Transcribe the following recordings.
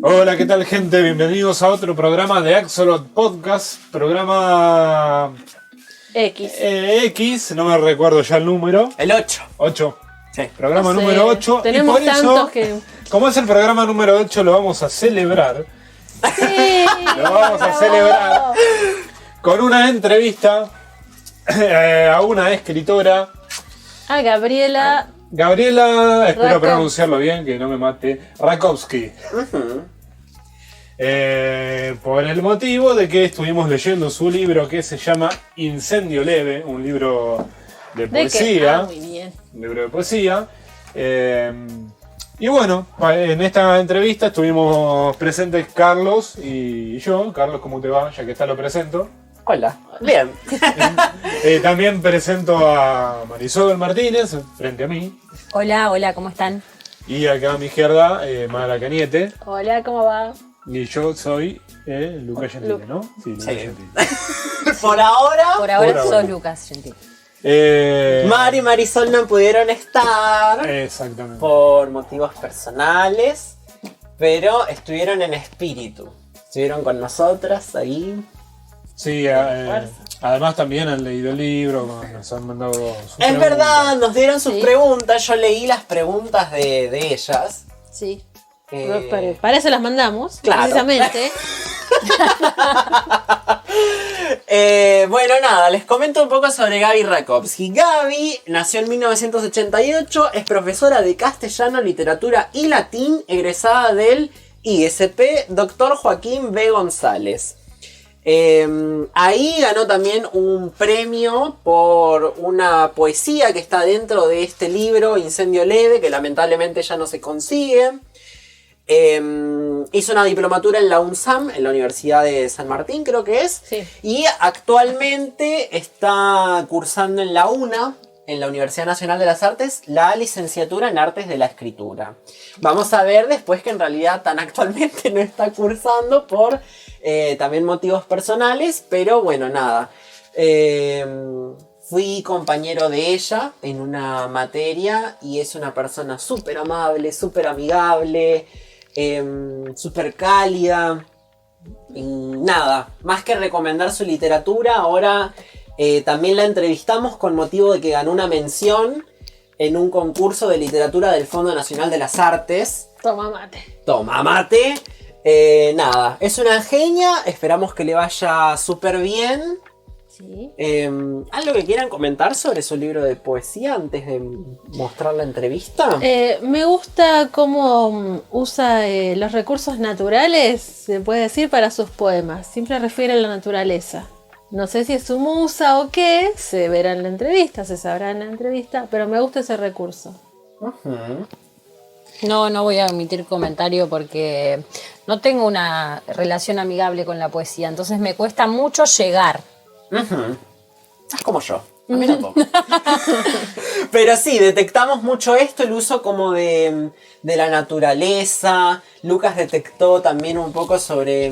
Hola, ¿qué tal, gente? Bienvenidos a otro programa de Axolot Podcast, programa X, no me recuerdo ya el número. El 8. 8. Sí. Programa No sé, número 8. tenemos y por tantos eso, que... como es el programa número 8, lo vamos a celebrar. Sí, Lo vamos a celebrar con una entrevista a una escritora. a Gabriela Espero Rakowski. pronunciarlo bien, que no me mate. Rakowski. Por el motivo de que estuvimos leyendo su libro que se llama Incendio Leve, un libro de poesía. muy bien. Un libro de poesía. Y bueno, en esta entrevista estuvimos presentes Carlos y yo. Carlos, ¿cómo te va? Ya que lo presento. Hola. Bien. También presento a Marisol Martínez, frente a mí. Hola, ¿cómo están? Y acá a mi izquierda, Mara Cañete. Hola, ¿cómo va? Y yo soy Luca Gentile, ¿no? Sí, Luca Sí. Gentile. Por ahora, Por ahora Por sos ahora. Lucas, gentil. Mari y Marisol no pudieron estar Exactamente. por motivos personales, pero estuvieron en espíritu. Estuvieron con nosotras ahí. Sí, además también han leído el libro, nos han mandado sus Es preguntas. verdad, nos dieron sus Sí. preguntas. Yo leí las preguntas de ellas. Sí. Eh, Para eso las mandamos, Claro. precisamente. Bueno, nada, les comento un poco sobre Gaby Rakowski. Gaby nació en 1988, es profesora de castellano, literatura y latín, egresada del ISP Dr. Joaquín B. González. Ahí ganó también un premio por una poesía que está dentro de este libro, Incendio Leve, que lamentablemente ya no se consigue. Hizo una diplomatura en la UNSAM, en la Universidad de San Martín, creo que es. Sí. Y actualmente está cursando en la UNA, en la Universidad Nacional de las Artes, la licenciatura en Artes de la Escritura. Vamos a ver después que en realidad tan actualmente no está cursando por también motivos personales, pero bueno, nada. Fui compañero de ella en una materia y es una persona súper amable, súper amigable, súper cálida. Y nada, más que recomendar su literatura, ahora también la entrevistamos con motivo de que ganó una mención en un concurso de literatura del Fondo Nacional de las Artes. Toma mate. Toma mate. Nada, es una genia, esperamos que le vaya súper bien. Sí. ¿Algo que quieran comentar sobre su libro de poesía antes de mostrar la entrevista? Me gusta cómo usa los recursos naturales, se puede decir, para sus poemas. Siempre refiere a la naturaleza. No sé si es su musa o qué, se verá en la entrevista, se sabrá en la entrevista, pero me gusta ese recurso. No voy a emitir comentario porque no tengo una relación amigable con la poesía, entonces me cuesta mucho llegar. Es como yo. A mí tampoco. Pero sí, detectamos mucho esto, el uso como de la naturaleza. Lucas detectó también un poco sobre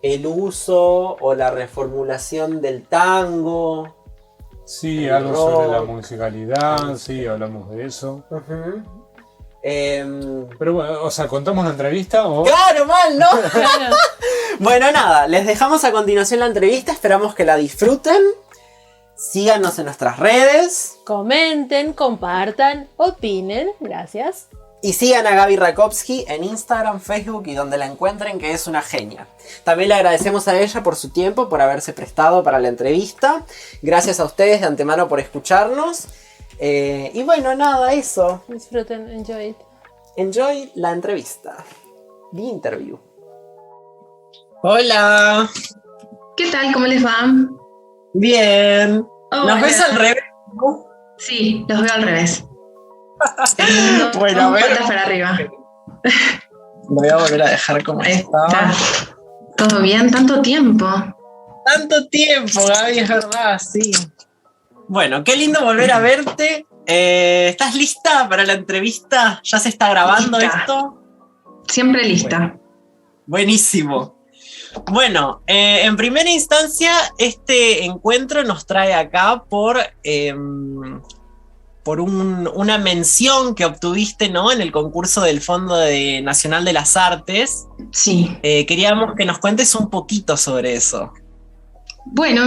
el uso o la reformulación del tango. Sí, el algo sobre la rock. musicalidad, sí, hablamos de eso. Ujú. Pero bueno, o sea, ¿contamos la entrevista o...? Claro, mal, ¿no? Claro. Bueno, nada, les dejamos a continuación la entrevista, esperamos que la disfruten. Síganos en nuestras redes Comenten, compartan, opinen, gracias. y sigan a Gaby Rakowski en Instagram, Facebook y donde la encuentren, que es una genia. También le agradecemos a ella por su tiempo, por haberse prestado para la entrevista. Gracias a ustedes de antemano por escucharnos. Y bueno, nada, eso. Disfruten, enjoy it. Enjoy la entrevista. The interview. Hola. ¿Qué tal? ¿Cómo les va? Bien. ¿Nos Hola. ves al revés? Sí, los veo al revés. Teniendo Bueno, a ver. patas para arriba. Lo voy a volver a dejar como Ahí estaba. está. ¿Todo bien? ¿Tanto tiempo? Tanto tiempo, Gaby, es verdad, sí. Bueno, qué lindo volver a verte. ¿Estás lista para la entrevista? ¿Ya se está grabando Lista. esto? Siempre lista. Buenísimo. Bueno, en primera instancia, este encuentro nos trae acá por una mención que obtuviste, ¿no? En el concurso del Fondo Nacional de las Artes. Sí. Queríamos que nos cuentes un poquito sobre eso. Bueno,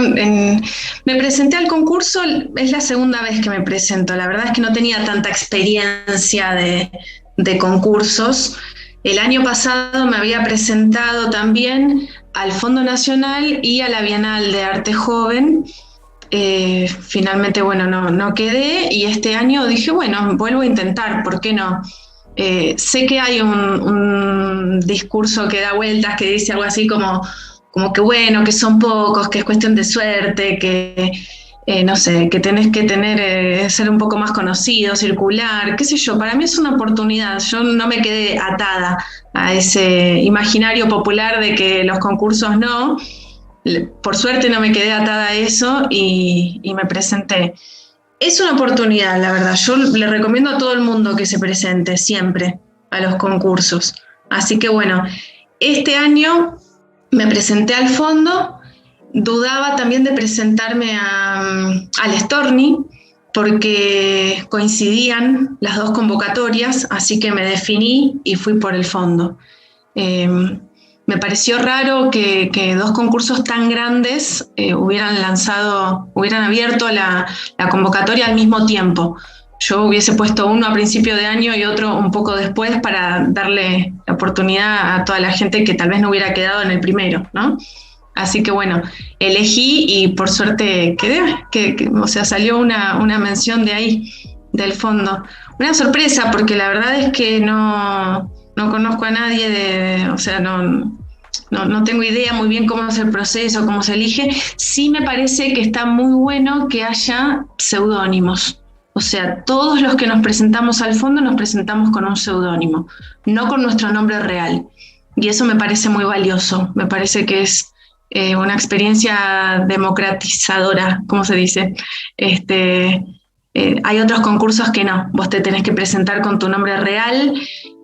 me presenté al concurso, es la segunda vez que me presento. La verdad es que no tenía tanta experiencia de concursos. El año pasado me había presentado también al Fondo Nacional y a la Bienal de Arte Joven. Finalmente, bueno, no quedé, y este año dije, bueno, vuelvo a intentar, ¿por qué no? Sé que hay un discurso que da vueltas que dice algo así como que bueno, que son pocos, que es cuestión de suerte, que no sé, que tenés que ser un poco más conocido, circular, qué sé yo. Para mí es una oportunidad. Yo no me quedé atada a ese imaginario popular de que los concursos no. Por suerte no me quedé atada a eso y me presenté. Es una oportunidad, la verdad. Yo le recomiendo a todo el mundo que se presente siempre a los concursos. Así que bueno, este año me presenté al fondo. Dudaba también de presentarme al Storni porque coincidían las dos convocatorias, así que me definí y fui por el fondo. Me pareció raro que dos concursos tan grandes hubieran abierto la convocatoria al mismo tiempo. Yo hubiese puesto uno a principio de año y otro un poco después para darle la oportunidad a toda la gente que tal vez no hubiera quedado en el primero, ¿no? Así que bueno, elegí y por suerte quedé, o sea, salió una mención de ahí, del fondo. Una sorpresa, porque la verdad es que no conozco a nadie, o sea, no tengo idea muy bien cómo es el proceso, cómo se elige. Sí me parece que está muy bueno que haya seudónimos. O sea, todos los que nos presentamos al fondo nos presentamos con un seudónimo, no con nuestro nombre real. Y eso me parece muy valioso, me parece que es una experiencia democratizadora, ¿cómo se dice? Hay otros concursos que no, vos te tenés que presentar con tu nombre real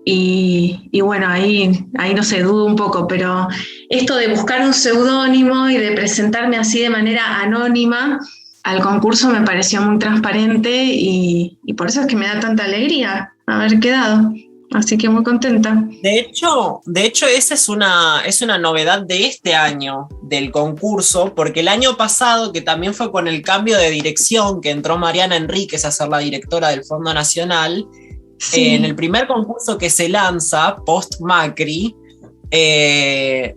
y bueno, ahí no sé, dudo un poco, pero esto de buscar un seudónimo y de presentarme así de manera anónima al concurso me pareció muy transparente y por eso es que me da tanta alegría haber quedado. Así que muy contenta. De hecho, esa es una novedad de este año del concurso, porque el año pasado, que también fue con el cambio de dirección, que entró Mariana Enríquez a ser la directora del Fondo Nacional, sí. En el primer concurso que se lanza, post Macri,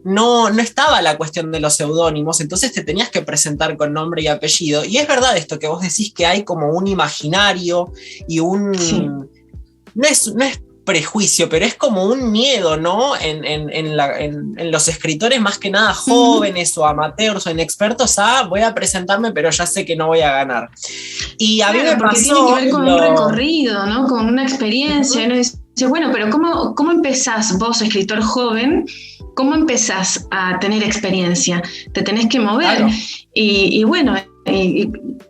no estaba la cuestión de los seudónimos, entonces te tenías que presentar con nombre y apellido. Y es verdad esto que vos decís, que hay como un imaginario y un... Sí. No es prejuicio, pero es como un miedo, ¿no? En los escritores más que nada jóvenes o amateurs o inexpertos voy a presentarme, pero ya sé que no voy a ganar. Y a mí me pasó... Tiene que ver con un recorrido, ¿no? Con una experiencia. Uno dice, bueno, pero ¿cómo empezás vos, escritor joven? ¿Cómo empezás a tener experiencia? Te tenés que mover. Claro. Y bueno,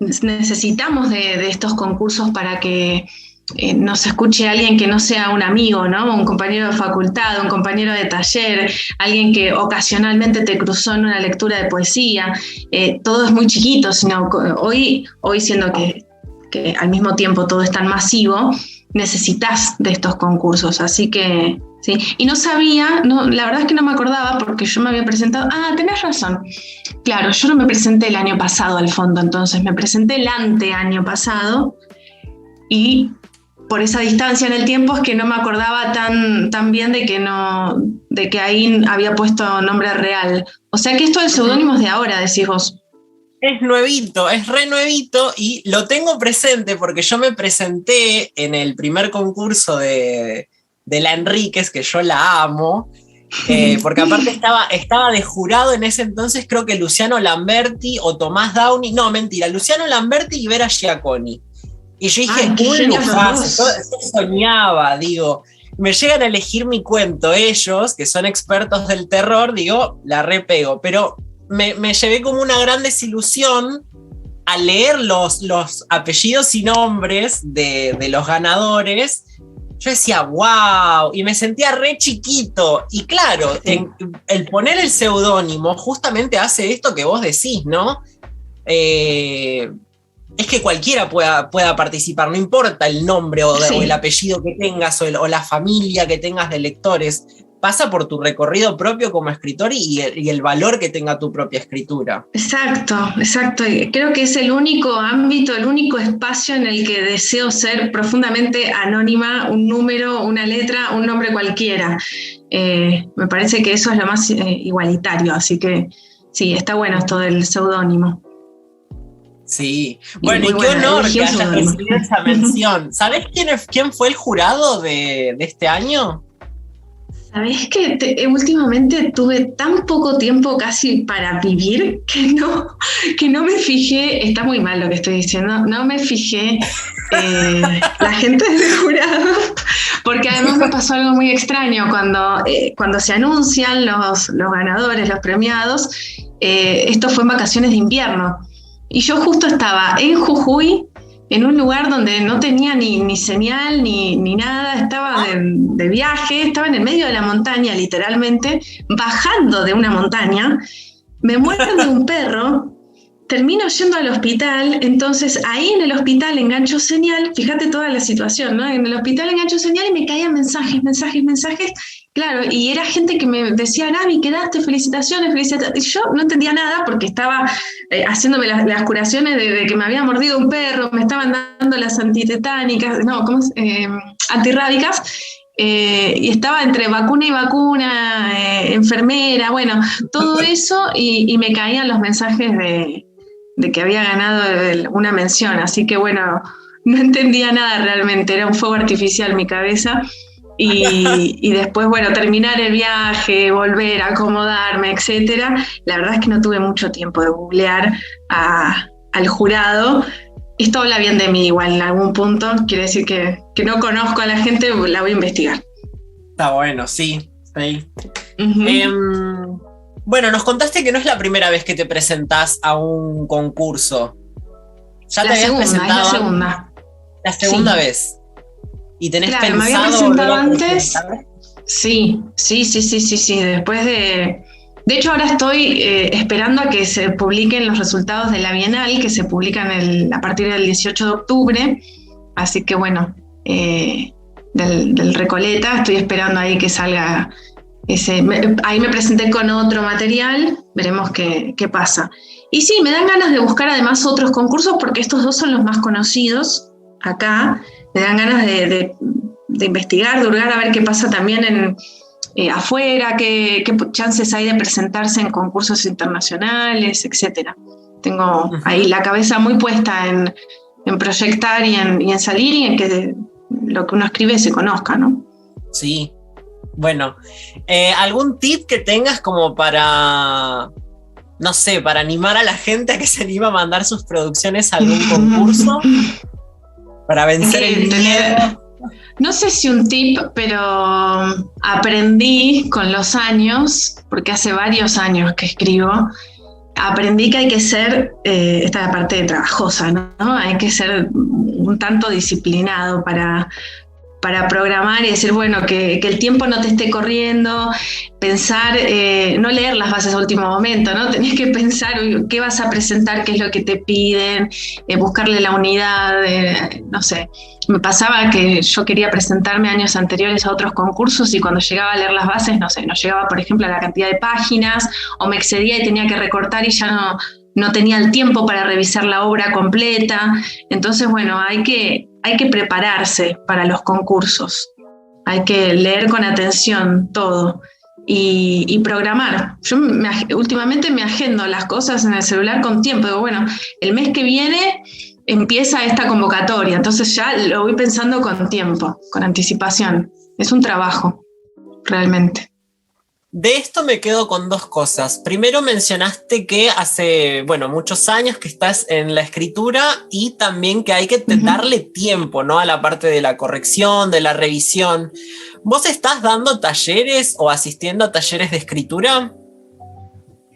necesitamos de estos concursos para que nos escuche alguien que no sea un amigo, ¿no? Un compañero de facultad, un compañero de taller, alguien que ocasionalmente te cruzó en una lectura de poesía. Todo es muy chiquito, sino hoy siendo que al mismo tiempo todo es tan masivo, necesitas de estos concursos. Así que sí. Y no sabía, la verdad es que no me acordaba porque yo me había presentado. Tenés razón. Claro, yo no me presenté el año pasado al fondo, entonces me presenté el anteaño pasado y por esa distancia en el tiempo es que no me acordaba tan bien de que ahí había puesto nombre real. O sea que esto del seudónimo es de ahora, decís vos. Es nuevito, es re nuevito y lo tengo presente porque yo me presenté en el primer concurso de la Enríquez, que yo la amo, porque aparte estaba de jurado en ese entonces, creo que Luciano Lamberti o Tomás Downey, no, mentira, Luciano Lamberti y Vera Giaconi. Y yo dije, qué lujazo, yo soñaba, digo, me llegan a elegir mi cuento ellos, que son expertos del terror, digo, la repego, pero me llevé como una gran desilusión al leer los apellidos y nombres de los ganadores. Yo decía, wow, y me sentía re chiquito, y claro, el poner el seudónimo justamente hace esto que vos decís, ¿no? es que cualquiera pueda participar, no importa el nombre o el apellido que tengas o la familia que tengas de lectores. Pasa por tu recorrido propio como escritor y el valor que tenga tu propia escritura. Exacto. Creo que es el único ámbito, el único espacio en el que deseo ser profundamente anónima, un número, una letra, un nombre cualquiera. Me parece que eso es lo más igualitario, así que sí, está bueno esto del seudónimo. Sí, bueno, y qué honor que hayas recibido esa mención. ¿Sabés quién fue el jurado de este año? Sabés que últimamente tuve tan poco tiempo casi para vivir que no me fijé, está muy mal lo que estoy diciendo, no me fijé la gente del jurado, porque además me pasó algo muy extraño cuando se anuncian los ganadores, los premiados, esto fue en vacaciones de invierno, y yo justo estaba en Jujuy, en un lugar donde no tenía ni señal ni nada, estaba de viaje, estaba en el medio de la montaña, literalmente, bajando de una montaña, me muerden de un perro, termino yendo al hospital, entonces ahí en el hospital engancho señal, fíjate toda la situación, ¿no? En el hospital engancho señal y me caían mensajes, claro, y era gente que me decía, Gaby, quedaste, felicitaciones, y yo no entendía nada porque estaba haciéndome las curaciones de que me había mordido un perro, me estaban dando las antitetánicas, antirrábicas, y estaba entre vacuna y vacuna, enfermera, bueno, todo eso, y me caían los mensajes de que había ganado una mención, así que bueno, no entendía nada realmente, era un fuego artificial en mi cabeza. Y después, bueno, terminar el viaje, volver a acomodarme, etcétera. La verdad es que no tuve mucho tiempo de googlear al jurado. Esto habla bien de mí igual en algún punto. Quiere decir que no conozco a la gente, la voy a investigar. Está bueno, sí. Uh-huh. Bueno, nos contaste que no es la primera vez que te presentás a un concurso. ¿Ya te habías presentado? Es la segunda. La segunda vez. ¿Y tenés pensado? Me había presentado antes. Sí. Después de hecho, ahora estoy esperando a que se publiquen los resultados de la Bienal, que se publican a partir del 18 de octubre. Así que bueno, del Recoleta, estoy esperando ahí que salga ese. Ahí me presenté con otro material, veremos qué pasa. Y sí, me dan ganas de buscar además otros concursos, porque estos dos son los más conocidos acá. Me dan ganas de investigar, de hurgar, a ver qué pasa también afuera, qué chances hay de presentarse en concursos internacionales, etc. Tengo ahí la cabeza muy puesta en proyectar y en salir y en que lo que uno escribe se conozca, ¿no? Sí. Bueno, ¿algún tip que tengas como para, no sé, para animar a la gente a que se anime a mandar sus producciones a algún concurso? Para vencer el miedo. No sé si un tip, pero aprendí con los años, porque hace varios años que escribo, aprendí que hay que ser, esta es la parte trabajosa, ¿no? Hay que ser un tanto disciplinado para programar y decir, bueno, que el tiempo no te esté corriendo, pensar, no leer las bases a último momento, ¿no? Tenés que pensar qué vas a presentar, qué es lo que te piden, buscarle la unidad, no sé. Me pasaba que yo quería presentarme años anteriores a otros concursos y cuando llegaba a leer las bases, no sé, no llegaba, por ejemplo, a la cantidad de páginas o me excedía y tenía que recortar y ya no tenía el tiempo para revisar la obra completa. Entonces, bueno, hay que prepararse para los concursos. Hay que leer con atención todo y programar. Yo últimamente me agendo las cosas en el celular con tiempo. Digo, bueno, el mes que viene empieza esta convocatoria, entonces ya lo voy pensando con tiempo, con anticipación. Es un trabajo, realmente. De esto me quedo con dos cosas. Primero mencionaste que hace, muchos años que estás en la escritura y también que hay que darle tiempo, ¿no? A la parte de la corrección, de la revisión. ¿Vos estás dando talleres o asistiendo a talleres de escritura?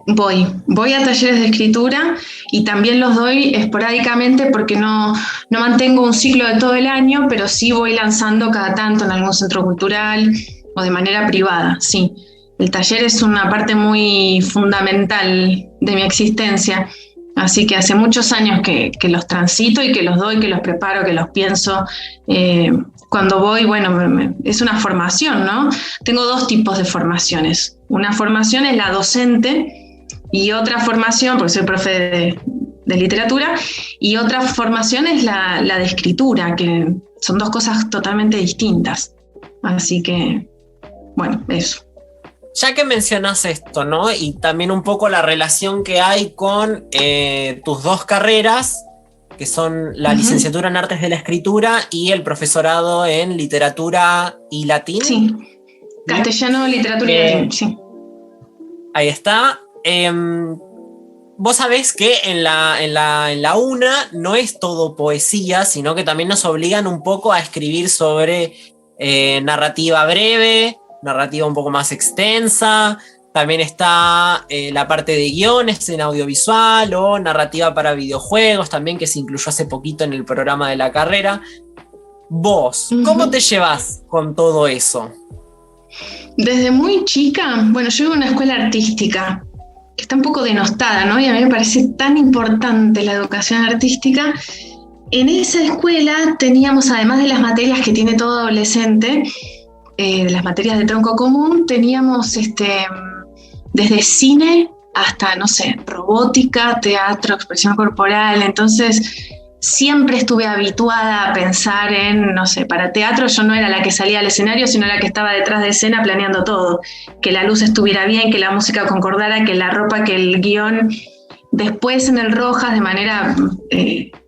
Voy a talleres de escritura y también los doy esporádicamente porque no mantengo un ciclo de todo el año, pero sí voy lanzando cada tanto en algún centro cultural o de manera privada, sí. El taller es una parte muy fundamental de mi existencia. Así que hace muchos años que los transito y que los doy, que los preparo, que los pienso. Cuando voy, bueno, es una formación, ¿no? Tengo dos tipos de formaciones. Una formación es la docente y otra formación, porque soy profe de literatura, y otra formación es la de escritura, que son dos cosas totalmente distintas. Así que, bueno, eso. Ya que mencionas esto, ¿no? Y también un poco la relación que hay con tus dos carreras, que son la licenciatura en Artes de la Escritura y el profesorado en Literatura y Latín. Sí, castellano, literatura y latín, sí. Ahí está. Vos sabés que en la UNA no es todo poesía, sino que también nos obligan un poco a escribir sobre narrativa breve, narrativa un poco más extensa. También está la parte de guiones en audiovisual o narrativa para videojuegos también, que se incluyó hace poquito en el programa de la carrera. Vos, ¿cómo te llevas con todo eso? Desde muy chica, bueno, yo iba a una escuela artística que está un poco denostada, ¿no? Y a mí me parece tan importante la educación artística. En esa escuela teníamos, además de las materias que tiene todo adolescente, de las materias de tronco común, teníamos desde cine hasta, no sé, robótica, teatro, expresión corporal. Entonces siempre estuve habituada a pensar en, no sé, para teatro yo no era la que salía al escenario, sino la que estaba detrás de escena planeando todo, que la luz estuviera bien, que la música concordara, que la ropa, que el guión. Después en el Rojas, de manera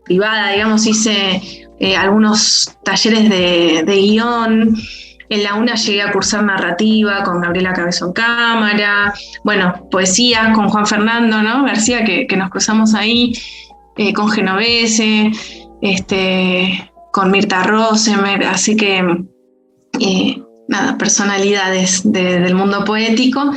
privada, digamos, hice algunos talleres de guión. En la UNA llegué a cursar narrativa con Gabriela Cabezón Cámara, bueno, poesía con Juan Fernando, ¿no? García, que nos cruzamos ahí, con Genovese, con Mirta Rosemer, así que nada, personalidades del mundo poético.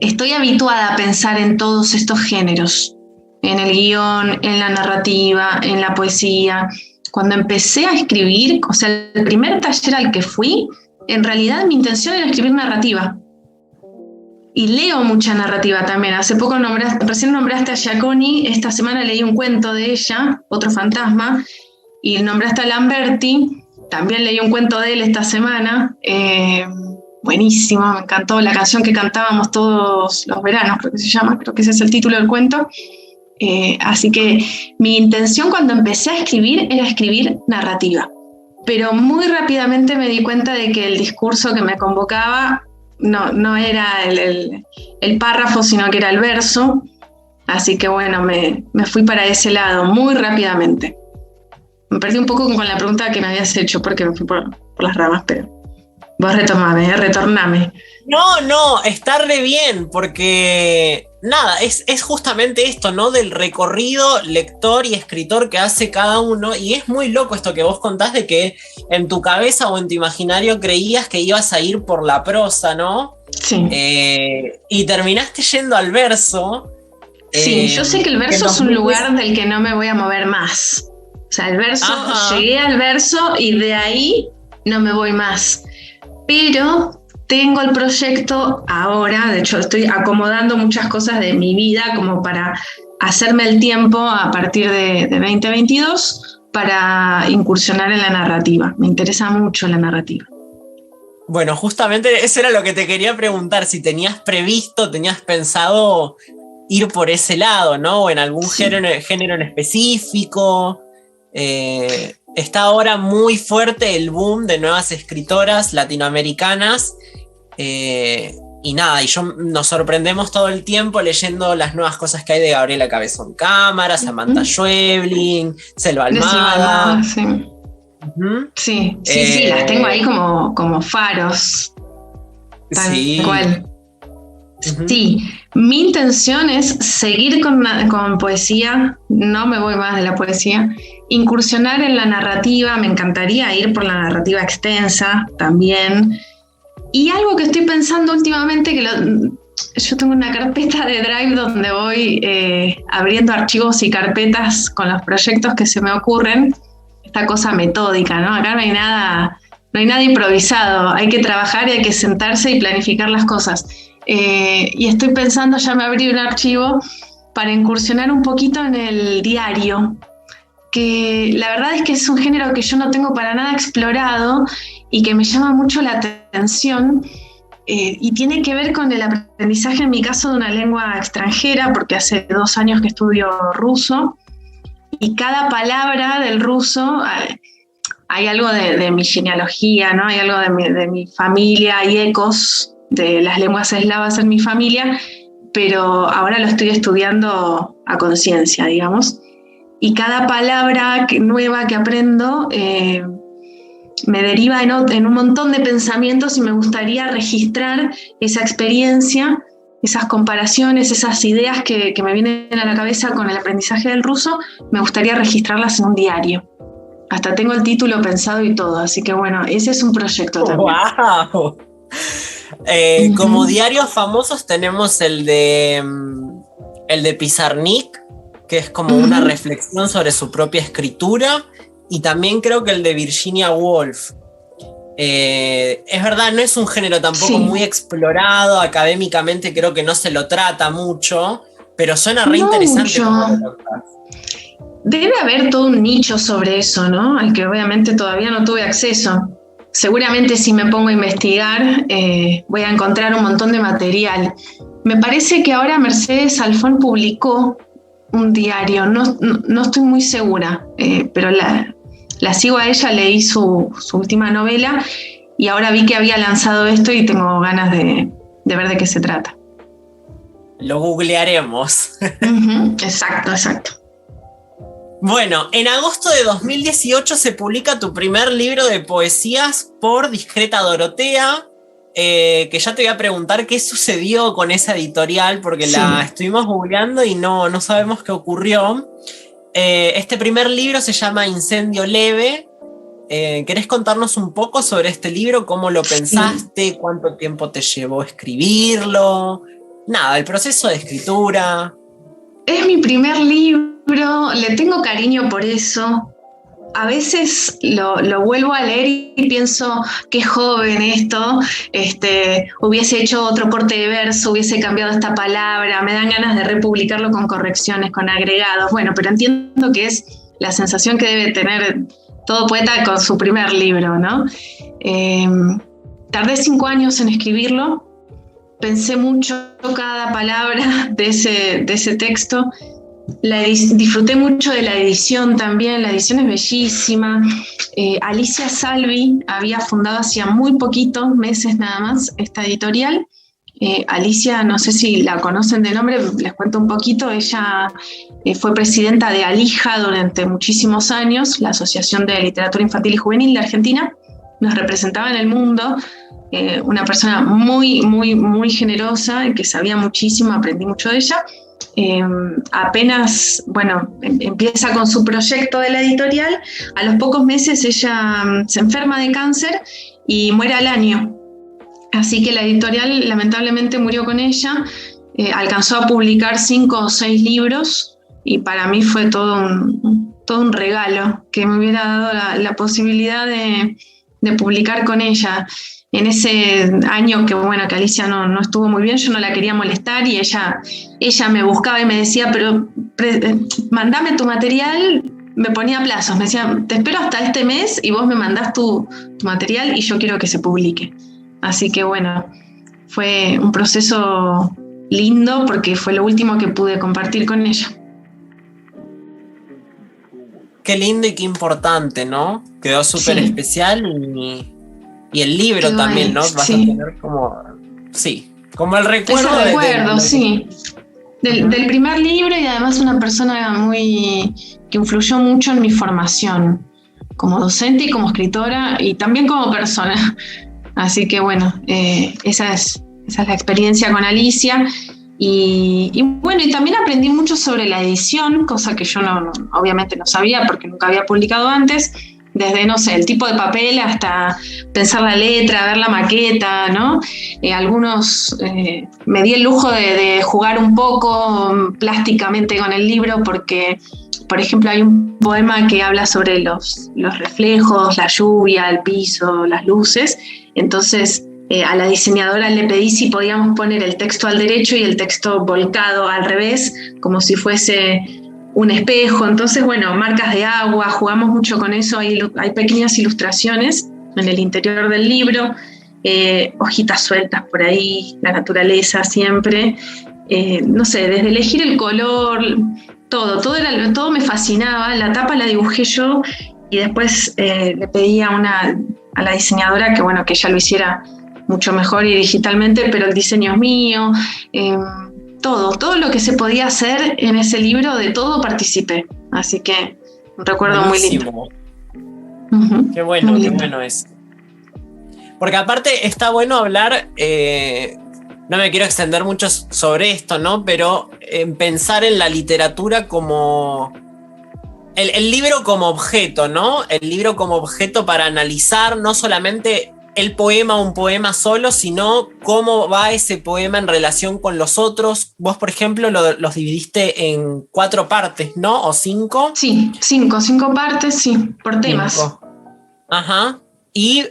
Estoy habituada a pensar en todos estos géneros, en el guión, en la narrativa, en la poesía. Cuando empecé a escribir, o sea, el primer taller al que fui, en realidad mi intención era escribir narrativa. Y leo mucha narrativa también. Hace poco recién nombraste a Giaconi, esta semana leí un cuento de ella, Otro fantasma, y nombraste a Lamberti, también leí un cuento de él esta semana. Buenísimo, me encantó la canción que cantábamos todos los veranos, creo que se llama, creo que ese es el título del cuento. Así que mi intención cuando empecé a escribir era escribir narrativa. Pero muy rápidamente me di cuenta de que el discurso que me convocaba no era el párrafo, sino que era el verso. Así que bueno, me fui para ese lado muy rápidamente. Me perdí un poco con la pregunta que me habías hecho porque me fui por las ramas, pero vos retorname. No, está re bien, porque nada, es justamente esto, ¿no? Del recorrido lector y escritor que hace cada uno, y es muy loco esto que vos contás de que en tu cabeza o en tu imaginario creías que ibas a ir por la prosa, ¿no? Sí. Y terminaste yendo al verso. Sí, yo sé que el verso es un lugar del que no me voy a mover más. O sea, el verso, llegué al verso y de ahí no me voy más. Pero tengo el proyecto ahora, de hecho estoy acomodando muchas cosas de mi vida como para hacerme el tiempo a partir de 2022 para incursionar en la narrativa. Me interesa mucho la narrativa. Bueno, justamente eso era lo que te quería preguntar, si tenías pensado ir por ese lado, ¿no? O en algún género en específico. Está ahora muy fuerte el boom de nuevas escritoras latinoamericanas, y nada, nos sorprendemos todo el tiempo leyendo las nuevas cosas que hay de Gabriela Cabezón Cámara, Samantha Schweblin, Selva Almada. Sí. Sí, las tengo ahí como faros. Tal cual. Sí, mi intención es seguir con poesía, no me voy más de la poesía, incursionar en la narrativa, me encantaría ir por la narrativa extensa también. Y algo que estoy pensando últimamente, yo tengo una carpeta de Drive donde voy abriendo archivos y carpetas con los proyectos que se me ocurren, esta cosa metódica, ¿no? Acá no hay nada improvisado, hay que trabajar y hay que sentarse y planificar las cosas. Y estoy pensando, ya me abrí un archivo para incursionar un poquito en el diario, que la verdad es que es un género que yo no tengo para nada explorado y que me llama mucho la atención, y tiene que ver con el aprendizaje, en mi caso, de una lengua extranjera, porque hace 2 años que estudio ruso, y cada palabra del ruso, hay algo de mi genealogía, ¿no? Hay algo de mi familia, hay ecos de las lenguas eslavas en mi familia, pero ahora lo estoy estudiando a conciencia, digamos. Y cada palabra nueva que aprendo me deriva en un montón de pensamientos, y me gustaría registrar esa experiencia, esas comparaciones, esas ideas que me vienen a la cabeza con el aprendizaje del ruso. Me gustaría registrarlas en un diario. Hasta tengo el título pensado y todo, así que bueno, ese es un proyecto también. ¡Wow! Como diarios famosos tenemos el de Pizarnik, que es como una reflexión sobre su propia escritura, y también creo que el de Virginia Woolf. Es verdad, no es un género tampoco muy explorado, académicamente creo que no se lo trata mucho, pero suena re interesante. Debe haber todo un nicho sobre eso, ¿no? Al que obviamente todavía no tuve acceso. Seguramente si me pongo a investigar voy a encontrar un montón de material. Me parece que ahora Mercedes Alfón publicó un diario, no estoy muy segura, pero la sigo a ella, leí su última novela y ahora vi que había lanzado esto y tengo ganas de ver de qué se trata. Lo googlearemos. Exacto. Bueno, en agosto de 2018 se publica tu primer libro de poesías por Discreta Dorotea, que ya te voy a preguntar qué sucedió con esa editorial, porque la estuvimos googleando y no sabemos qué ocurrió. Este primer libro se llama Incendio Leve. ¿Querés contarnos un poco sobre este libro? ¿Cómo lo pensaste? ¿Cuánto tiempo te llevó escribirlo? Nada, el proceso de escritura. Es mi primer libro, le tengo cariño por eso. A veces lo vuelvo a leer y pienso, qué joven esto, hubiese hecho otro corte de verso, hubiese cambiado esta palabra, me dan ganas de republicarlo con correcciones, con agregados. Bueno, pero entiendo que es la sensación que debe tener todo poeta con su primer libro, ¿no? Tardé 5 años en escribirlo, pensé mucho cada palabra de ese texto. Disfruté mucho de la edición también, la edición es bellísima. Alicia Salvi había fundado hacía muy poquitos meses nada más esta editorial. Alicia, no sé si la conocen de nombre, les cuento un poquito. Ella fue presidenta de ALIJA durante muchísimos años, la Asociación de Literatura Infantil y Juvenil de Argentina. Nos representaba en el mundo, una persona muy, muy, muy generosa y que sabía muchísimo, aprendí mucho de ella. Apenas, empieza con su proyecto de la editorial. A los pocos meses ella se enferma de cáncer y muere al año. Así que la editorial lamentablemente murió con ella. Alcanzó a publicar 5 o 6 libros y para mí fue todo un regalo que me hubiera dado la posibilidad de publicar con ella. En ese año que Alicia no estuvo muy bien, yo no la quería molestar y ella me buscaba y me decía, pero mandame tu material. Me ponía plazos, me decía, te espero hasta este mes y vos me mandás tu material y yo quiero que se publique. Así que fue un proceso lindo porque fue lo último que pude compartir con ella. Qué lindo y qué importante, ¿no? Quedó súper especial y el libro también, ¿no? Vas a tener como el recuerdo. Ese recuerdo, sí. Del primer libro y además una persona que influyó mucho en mi formación como docente y como escritora y también como persona. Así que esa es la experiencia con Alicia. Y también aprendí mucho sobre la edición, cosa que yo obviamente no sabía porque nunca había publicado antes. Desde, el tipo de papel hasta pensar la letra, ver la maqueta, ¿no? Algunos me di el lujo de jugar un poco plásticamente con el libro porque, por ejemplo, hay un poema que habla sobre los reflejos, la lluvia, el piso, las luces. Entonces A la diseñadora le pedí si podíamos poner el texto al derecho y el texto volcado al revés, como si fuese un espejo. Entonces, bueno, marcas de agua, jugamos mucho con eso. Hay pequeñas ilustraciones en el interior del libro, hojitas sueltas por ahí, la naturaleza siempre. No sé, desde elegir el color, todo me fascinaba. La tapa la dibujé yo y después le pedí a la diseñadora que, bueno, que ella lo hiciera mucho mejor y digitalmente, pero el diseño es mío. Todo lo que se podía hacer en ese libro, de todo participé. Así que un recuerdo Buenísimo. muy lindo. Uh-huh. Qué bueno es. Porque aparte está bueno hablar, no me quiero extender mucho sobre esto, ¿no? Pero pensar en la literatura como... El libro como objeto, ¿no? El libro como objeto para analizar no solamente el poema, un poema solo, sino cómo va ese poema en relación con los otros. Vos, por ejemplo, los dividiste en 4 partes, ¿no? ¿O 5? Sí, 5 partes, sí, por temas. 5. Ajá. Y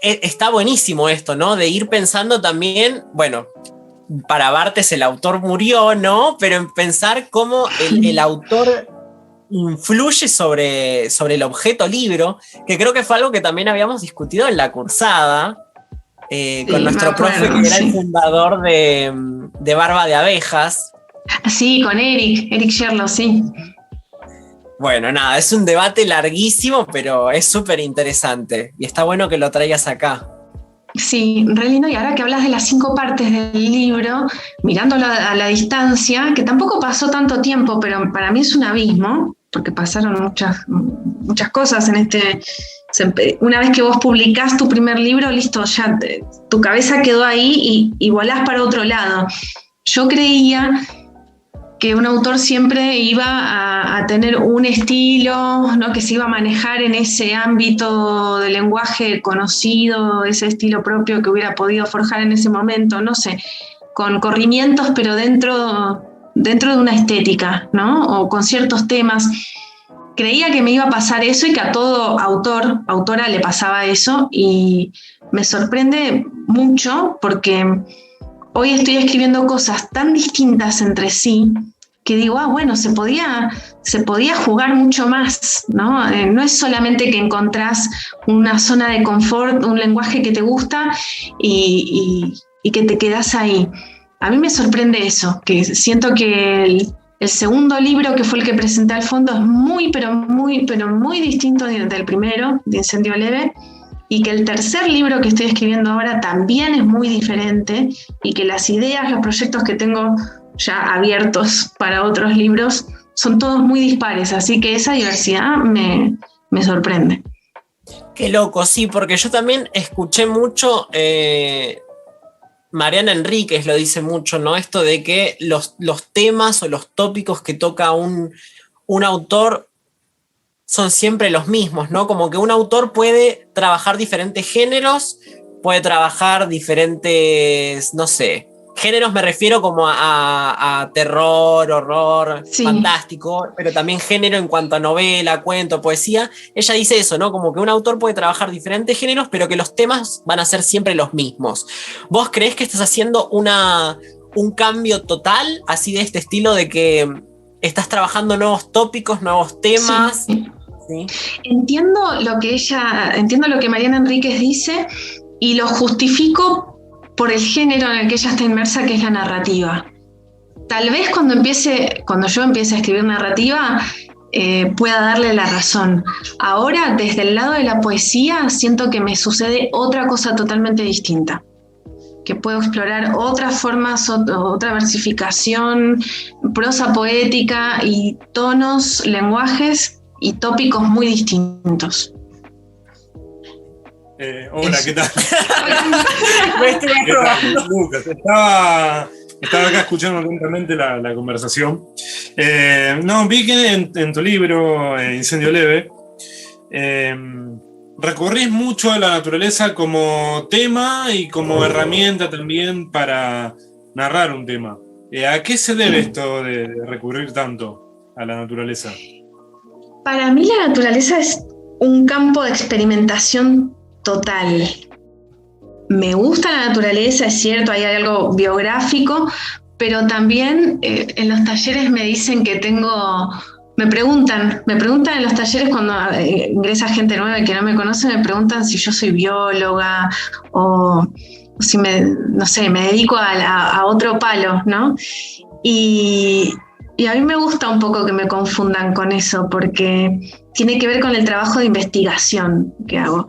está buenísimo esto, ¿no? De ir pensando también, bueno, para Barthes el autor murió, ¿no? Pero en pensar cómo el autor influye sobre el objeto libro, que creo que fue algo que también habíamos discutido en la cursada, con nuestro profe, que era el fundador de Barba de Abejas. Sí, con Eric Sherlock, sí. Bueno, nada, es un debate larguísimo, pero es súper interesante y está bueno que lo traigas acá. Sí, re lindo. Y ahora que hablas de las 5 partes del libro, mirándolo a la distancia, que tampoco pasó tanto tiempo, pero para mí es un abismo, porque pasaron muchas cosas en este... Una vez que vos publicás tu primer libro, listo, ya tu cabeza quedó ahí y volás para otro lado. Yo creía que un autor siempre iba a tener un estilo, ¿no? Que se iba a manejar en ese ámbito de lenguaje conocido, ese estilo propio que hubiera podido forjar en ese momento, no sé, con corrimientos, pero dentro de una estética, ¿no? O con ciertos temas. Creía que me iba a pasar eso y que a todo autora le pasaba eso, y me sorprende mucho porque hoy estoy escribiendo cosas tan distintas entre sí que digo, bueno, se podía jugar mucho más, ¿no? No es solamente que encontrás una zona de confort, un lenguaje que te gusta y que te quedás ahí. A mí me sorprende eso, que siento que el segundo libro, que fue el que presenté al fondo, es muy distinto del primero, de Incendio Leve, y que el tercer libro que estoy escribiendo ahora también es muy diferente, y que las ideas, los proyectos que tengo ya abiertos para otros libros son todos muy dispares, así que esa diversidad me sorprende. Qué loco, sí, porque yo también escuché mucho, Mariana Enríquez lo dice mucho, ¿no? Esto de que los temas o los tópicos que toca un autor son siempre los mismos, ¿no? Como que un autor puede trabajar diferentes géneros, puede trabajar diferentes, no sé, géneros me refiero como a terror, horror, sí, fantástico, pero también género en cuanto a novela, cuento, poesía. Ella dice eso, ¿no? Como que un autor puede trabajar diferentes géneros, pero que los temas van a ser siempre los mismos. ¿Vos creés que estás haciendo un cambio total, así de este estilo, de que estás trabajando nuevos tópicos, nuevos temas? Sí. ¿Sí? Entiendo lo que Mariana Enríquez dice y lo justifico por el género en el que ella está inmersa, que es la narrativa. Tal vez cuando yo empiece a escribir narrativa, pueda darle la razón. Ahora, desde el lado de la poesía, siento que me sucede otra cosa totalmente distinta. Que puedo explorar otras formas, otra versificación, prosa poética y tonos, lenguajes y tópicos muy distintos. Hola, ¿qué tal? ¿Qué tal, Lucas? Estaba acá escuchando atentamente la conversación. Vi que en tu libro, Incendio Leve, recurrís mucho a la naturaleza como tema y como herramienta también para narrar un tema. ¿A qué se debe esto de recurrir tanto a la naturaleza? Para mí la naturaleza es un campo de experimentación total. me gusta la naturaleza, es cierto, hay algo biográfico, pero también en los talleres me dicen que me preguntan en los talleres cuando ingresa gente nueva que no me conoce, me preguntan si yo soy bióloga o si no sé, me dedico a otro palo, ¿no? Y a mí me gusta un poco que me confundan con eso, porque tiene que ver con el trabajo de investigación que hago.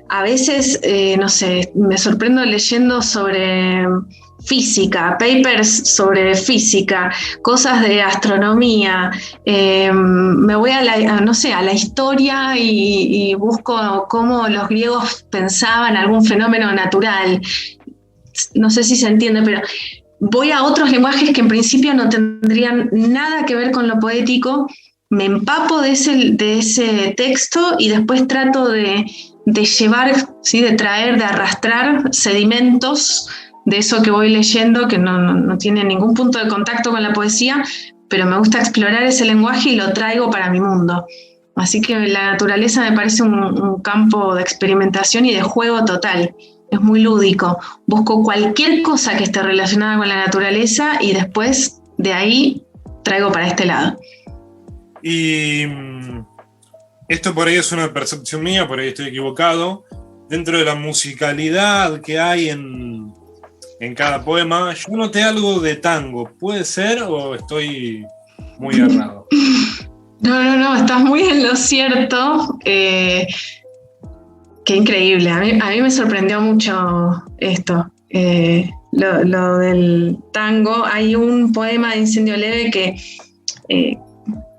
A veces, no sé, me sorprendo leyendo sobre física, papers sobre física, cosas de astronomía, me voy a la historia y busco cómo los griegos pensaban algún fenómeno natural. No sé si se entiende, pero voy a otros lenguajes que en principio no tendrían nada que ver con lo poético, me empapo de ese texto y después trato de llevar, ¿sí? De traer, de arrastrar sedimentos de eso que voy leyendo, que no tiene ningún punto de contacto con la poesía, pero me gusta explorar ese lenguaje y lo traigo para mi mundo. Así que la naturaleza me parece un campo de experimentación y de juego total. Es muy lúdico. Busco cualquier cosa que esté relacionada con la naturaleza y después de ahí traigo para este lado. Y esto por ahí es una percepción mía, por ahí estoy equivocado. Dentro de la musicalidad que hay en cada poema, yo noté algo de tango. ¿Puede ser o estoy muy errado? No, estás muy en lo cierto. Qué increíble, a mí me sorprendió mucho esto, lo del tango. Hay un poema de Incendio Leve que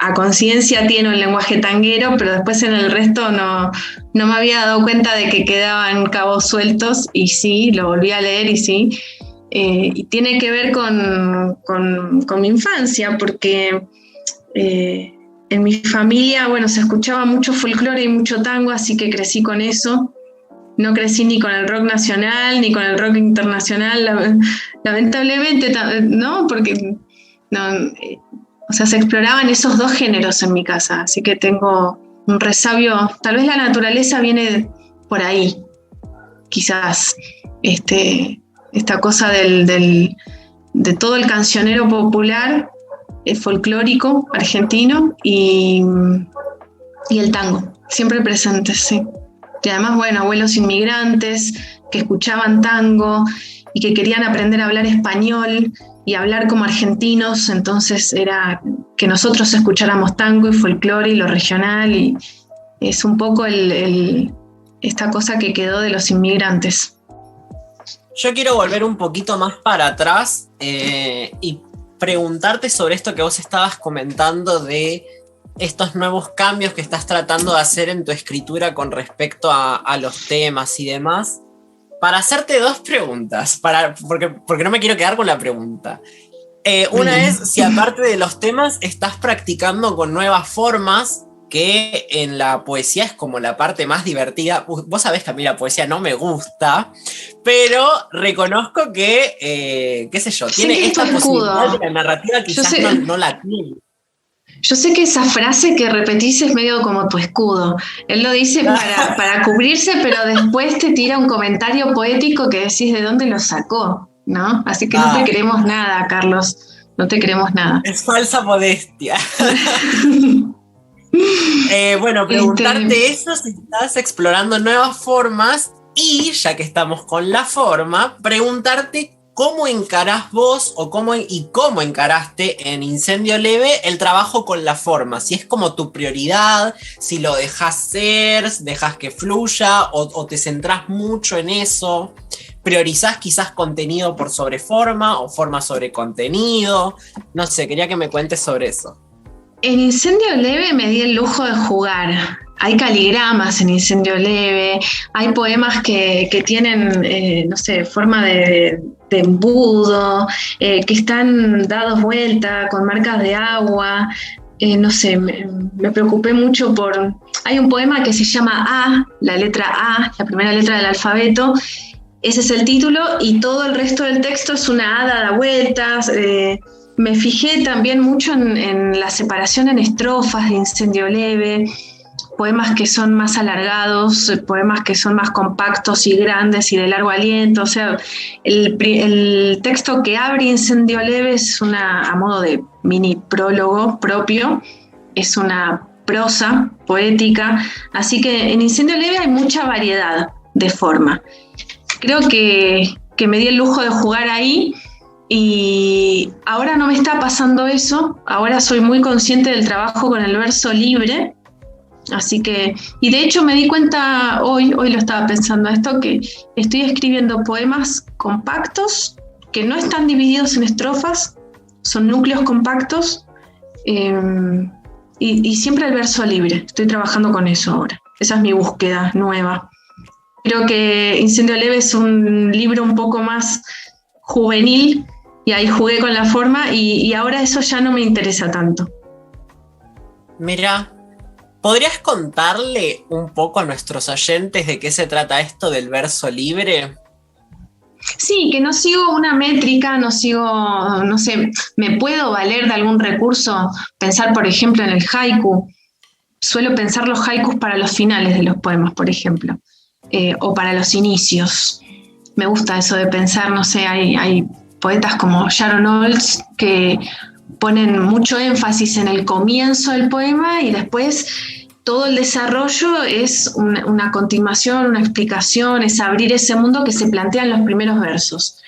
a conciencia tiene un lenguaje tanguero, pero después en el resto no me había dado cuenta de que quedaban cabos sueltos, y sí, lo volví a leer y sí, y tiene que ver con mi infancia, porque en mi familia, bueno, se escuchaba mucho folclore y mucho tango, así que crecí con eso. No crecí ni con el rock nacional, ni con el rock internacional, lamentablemente, ¿no? Porque se exploraban esos dos géneros en mi casa, así que tengo un resabio. Tal vez la naturaleza viene por ahí, quizás, esta cosa de todo el cancionero popular, folclórico argentino y el tango, siempre presentes, sí. Y además, bueno, abuelos inmigrantes que escuchaban tango y que querían aprender a hablar español y hablar como argentinos, entonces era que nosotros escucháramos tango y folclore y lo regional, y es un poco esta cosa que quedó de los inmigrantes. Yo quiero volver un poquito más para atrás y preguntarte sobre esto que vos estabas comentando de estos nuevos cambios que estás tratando de hacer en tu escritura con respecto a los temas y demás. Para hacerte dos preguntas, porque no me quiero quedar con la pregunta. Una es si aparte de los temas estás practicando con nuevas formas, que en la poesía es como la parte más divertida. Vos sabés que a mí la poesía no me gusta, pero reconozco que, qué sé yo, tiene esta posibilidad de la narrativa quizás no la tiene. Yo sé que esa frase que repetís es medio como tu escudo. Él lo dice para cubrirse, pero después te tira un comentario poético que decís de dónde lo sacó, ¿no? Así que no te creemos nada, Carlos. No te creemos nada. Es falsa modestia. Bueno, preguntarte eso, si estás explorando nuevas formas, y ya que estamos con la forma, preguntarte cómo encarás vos cómo encaraste en Incendio Leve el trabajo con la forma, si es como tu prioridad, si lo dejás ser, dejás que fluya o te centrás mucho en eso, priorizás quizás contenido por sobre forma o forma sobre contenido, no sé, quería que me cuentes sobre eso. En Incendio Leve me di el lujo de jugar. Hay caligramas en Incendio Leve, hay poemas que tienen, no sé, forma de embudo, que están dados vuelta con marcas de agua. No sé, me preocupé mucho por... Hay un poema que se llama A, la letra A, la primera letra del alfabeto. Ese es el título y todo el resto del texto es una hada da vueltas. Me fijé también mucho en la separación en estrofas de Incendio Leve. poemas que son más alargados, poemas que son más compactos y grandes y de largo aliento. O sea, el texto que abre Incendio Leve es a modo de mini prólogo propio, es una prosa poética, así que en Incendio Leve hay mucha variedad de forma. Creo que me di el lujo de jugar ahí y ahora no me está pasando eso, ahora soy muy consciente del trabajo con el verso libre. Así que, y de hecho me di cuenta hoy lo estaba pensando esto, que estoy escribiendo poemas compactos, que no están divididos en estrofas, son núcleos compactos, y siempre el verso libre. Estoy trabajando con eso ahora. Esa es mi búsqueda nueva. Creo que Incendio Leve es un libro un poco más juvenil, y ahí jugué con la forma, y ahora eso ya no me interesa tanto. Mira, ¿podrías contarle un poco a nuestros oyentes de qué se trata esto del verso libre? Sí, que no sigo una métrica, no sé, me puedo valer de algún recurso, pensar por ejemplo en el haiku. Suelo pensar los haikus para los finales de los poemas, por ejemplo, o para los inicios. Me gusta eso de pensar, no sé, hay poetas como Sharon Olds que ponen mucho énfasis en el comienzo del poema y después todo el desarrollo es una continuación, una explicación, es abrir ese mundo que se plantea en los primeros versos.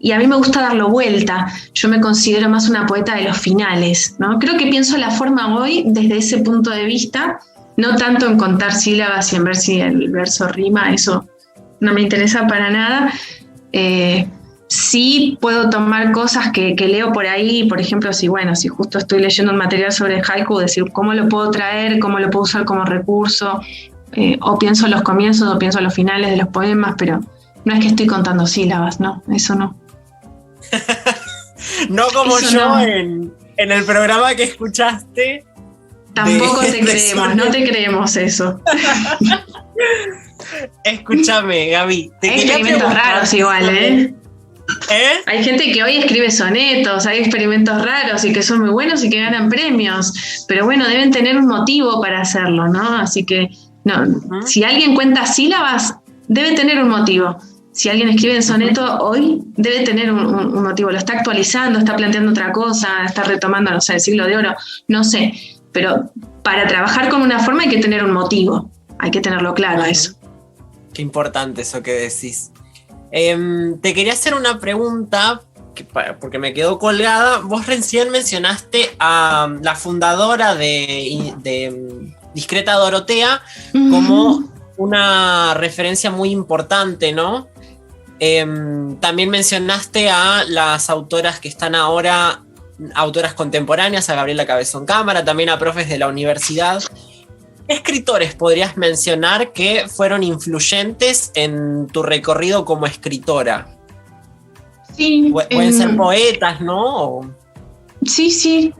Y a mí me gusta darlo vuelta. Yo me considero más una poeta de los finales, ¿no? Creo que pienso la forma hoy desde ese punto de vista, no tanto en contar sílabas y en ver si el verso rima, eso no me interesa para nada. Sí puedo tomar cosas que leo por ahí, por ejemplo, si justo estoy leyendo un material sobre haiku, decir cómo lo puedo traer, cómo lo puedo usar como recurso, o pienso en los comienzos o pienso en los finales de los poemas, pero no es que estoy contando sílabas, no, eso no. No como eso yo no. En el programa que escuchaste. Tampoco te creemos, no te creemos eso. Escúchame, Gaby. Hay experimentos raros igual, ¿eh? Hay gente que hoy escribe sonetos, hay experimentos raros y que son muy buenos y que ganan premios, pero bueno, deben tener un motivo para hacerlo, ¿no? Así que, no, si alguien cuenta sílabas, debe tener un motivo. Si alguien escribe en soneto hoy, debe tener un motivo. Lo está actualizando, está planteando otra cosa, está retomando, no sé, el siglo de oro, no sé. Pero para trabajar con una forma hay que tener un motivo, hay que tenerlo claro eso. Qué importante eso que decís. Te quería hacer una pregunta, porque me quedó colgada. Vos recién mencionaste a la fundadora de Discreta Dorotea como una referencia muy importante, ¿no? También mencionaste a las autoras que están ahora, autoras contemporáneas, a Gabriela Cabezón Cámara, también a profes de la universidad. ¿Qué escritores podrías mencionar que fueron influyentes en tu recorrido como escritora? Sí. Pueden ser poetas, ¿no? Sí.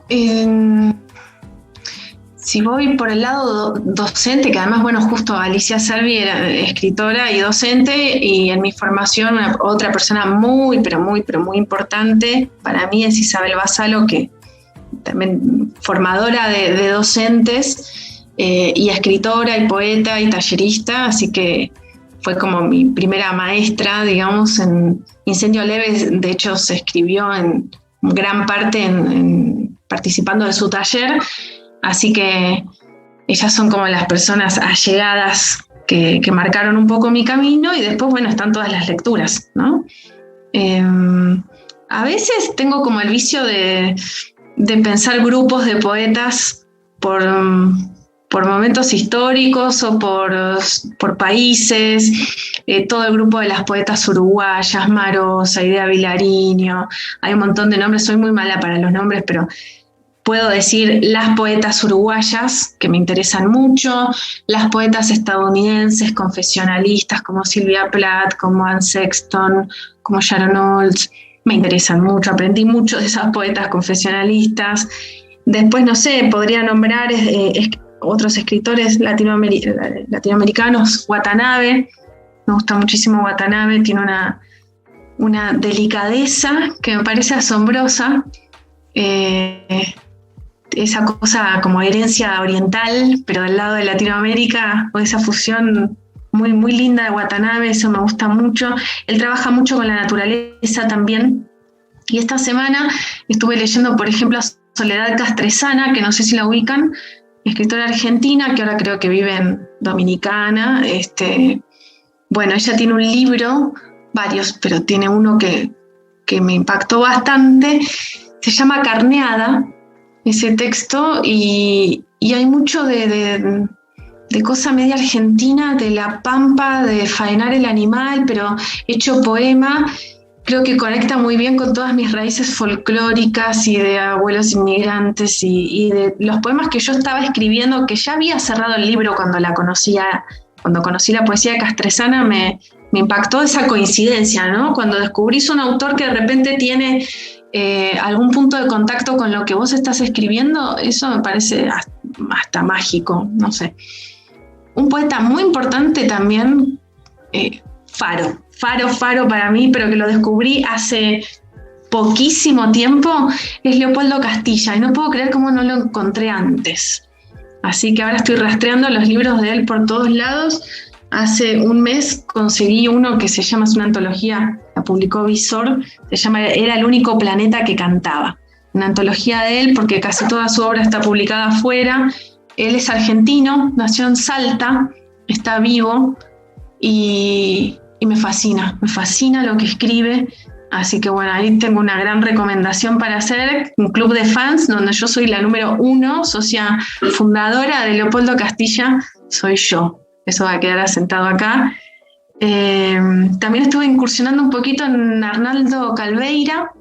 Si voy por el lado docente, que además, justo Alicia Salvi era escritora y docente, y en mi formación otra persona muy importante para mí es Isabel Basalo, que también formadora de docentes, y escritora y poeta y tallerista, así que fue como mi primera maestra, digamos, en Incendio Leve. De hecho, se escribió en gran parte participando de su taller, así que ellas son como las personas allegadas que marcaron un poco mi camino, y después, están todas las lecturas, ¿no? A veces tengo como el vicio de pensar grupos de poetas por momentos históricos o por países. Todo el grupo de las poetas uruguayas, Marosa, Idea Vilariño, hay un montón de nombres, soy muy mala para los nombres, pero puedo decir las poetas uruguayas, que me interesan mucho, las poetas estadounidenses confesionalistas como Sylvia Plath, como Anne Sexton, como Sharon Olds, me interesan mucho, aprendí mucho de esas poetas confesionalistas. Después, no sé, podría nombrar otros escritores latinoamericanos. Watanabe, me gusta muchísimo Watanabe, tiene una delicadeza que me parece asombrosa. Te esa cosa como herencia oriental, pero del lado de Latinoamérica, o esa fusión muy, muy linda de Watanabe, eso me gusta mucho. Él trabaja mucho con la naturaleza también. Y esta semana estuve leyendo, por ejemplo, a Soledad Castresana, que no sé si la ubican, escritora argentina, que ahora creo que vive en Dominicana. Bueno, ella tiene un libro, varios, pero tiene uno que me impactó bastante, se llama Carneada, ese texto, y hay mucho de cosa media argentina, de la pampa, de faenar el animal, pero hecho poema. Creo que conecta muy bien con todas mis raíces folclóricas y de abuelos inmigrantes y de los poemas que yo estaba escribiendo, que ya había cerrado el libro cuando conocí la poesía de Castresana. Me impactó esa coincidencia, ¿no? Cuando descubrís un autor que de repente tiene algún punto de contacto con lo que vos estás escribiendo, eso me parece hasta mágico, no sé. Un poeta muy importante también, Faro para mí, pero que lo descubrí hace poquísimo tiempo, es Leopoldo Castilla, y no puedo creer cómo no lo encontré antes. Así que ahora estoy rastreando los libros de él por todos lados. Hace un mes conseguí uno que se llama, es una antología, la publicó Visor, se llama Era el único planeta que cantaba. Una antología de él porque casi toda su obra está publicada afuera. Él es argentino, nació en Salta, está vivo y me fascina lo que escribe. Así que bueno, ahí tengo una gran recomendación para hacer, un club de fans donde yo soy la número 1, socia fundadora de Leopoldo Castilla, soy yo. Eso va a quedar asentado acá. También estuve incursionando un poquito en Arnaldo Calveira,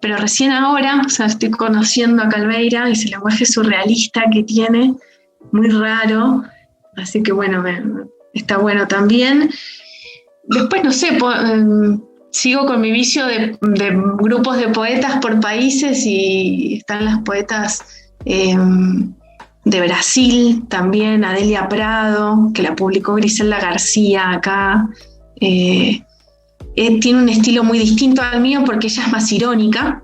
pero recién ahora, o sea, estoy conociendo a Calveira y ese lenguaje surrealista que tiene, muy raro. Así que bueno, está bueno también. Después, no sé, sigo con mi vicio de grupos de poetas por países y están las poetas de Brasil también, Adelia Prado, que la publicó Griselda García acá. Tiene un estilo muy distinto al mío porque ella es más irónica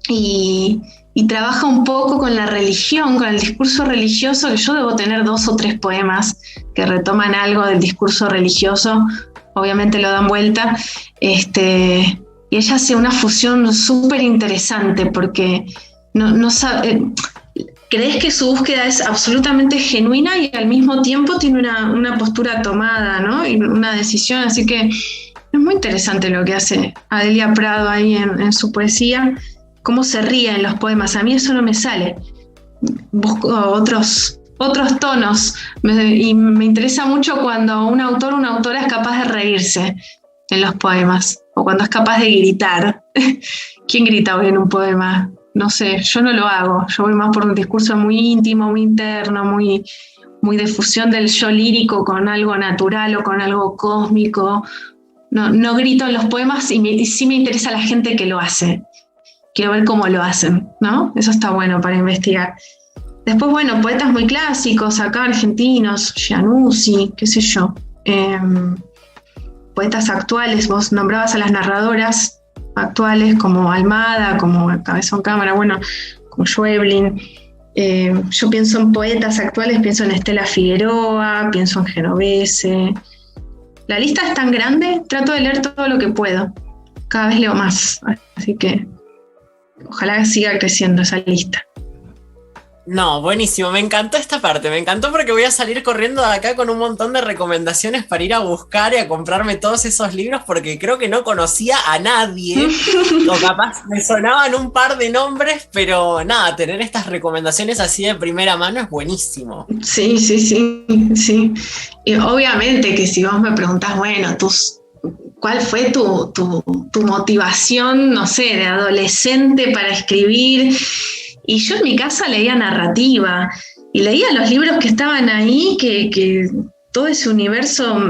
y trabaja un poco con la religión, con el discurso religioso, que yo debo tener 2 o 3 poemas que retoman algo del discurso religioso, obviamente lo dan vuelta, y ella hace una fusión súper interesante porque no sabe, crees que su búsqueda es absolutamente genuina y al mismo tiempo tiene una postura tomada, ¿no? Y una decisión, así que es muy interesante lo que hace Adelia Prado ahí en su poesía, cómo se ríe en los poemas. A mí eso no me sale, busco otros tonos y me interesa mucho cuando un autor o una autora es capaz de reírse en los poemas o cuando es capaz de gritar. ¿Quién grita hoy en un poema? No sé, yo no lo hago, yo voy más por un discurso muy íntimo, muy interno, muy de fusión del yo lírico con algo natural o con algo cósmico. No grito en los poemas y sí me interesa la gente que lo hace. Quiero ver cómo lo hacen, ¿no? Eso está bueno para investigar. Después, bueno, poetas muy clásicos acá, argentinos, Giannuzzi, qué sé yo. Poetas actuales, vos nombrabas a las narradoras actuales como Almada, como Cabezón Cámara, bueno, como Schweblin. Yo pienso en poetas actuales, pienso en Estela Figueroa, pienso en Genovese. La lista es tan grande, trato de leer todo lo que puedo. Cada vez leo más, así que ojalá siga creciendo esa lista. No, buenísimo, me encantó esta parte, me encantó porque voy a salir corriendo de acá con un montón de recomendaciones para ir a buscar y a comprarme todos esos libros porque creo que no conocía a nadie, o capaz me sonaban un par de nombres, pero nada, tener estas recomendaciones así de primera mano es buenísimo. Sí. Y obviamente que si vos me preguntás, bueno, ¿cuál fue tu motivación, no sé, de adolescente para escribir? Y yo en mi casa leía narrativa y leía los libros que estaban ahí, que todo ese universo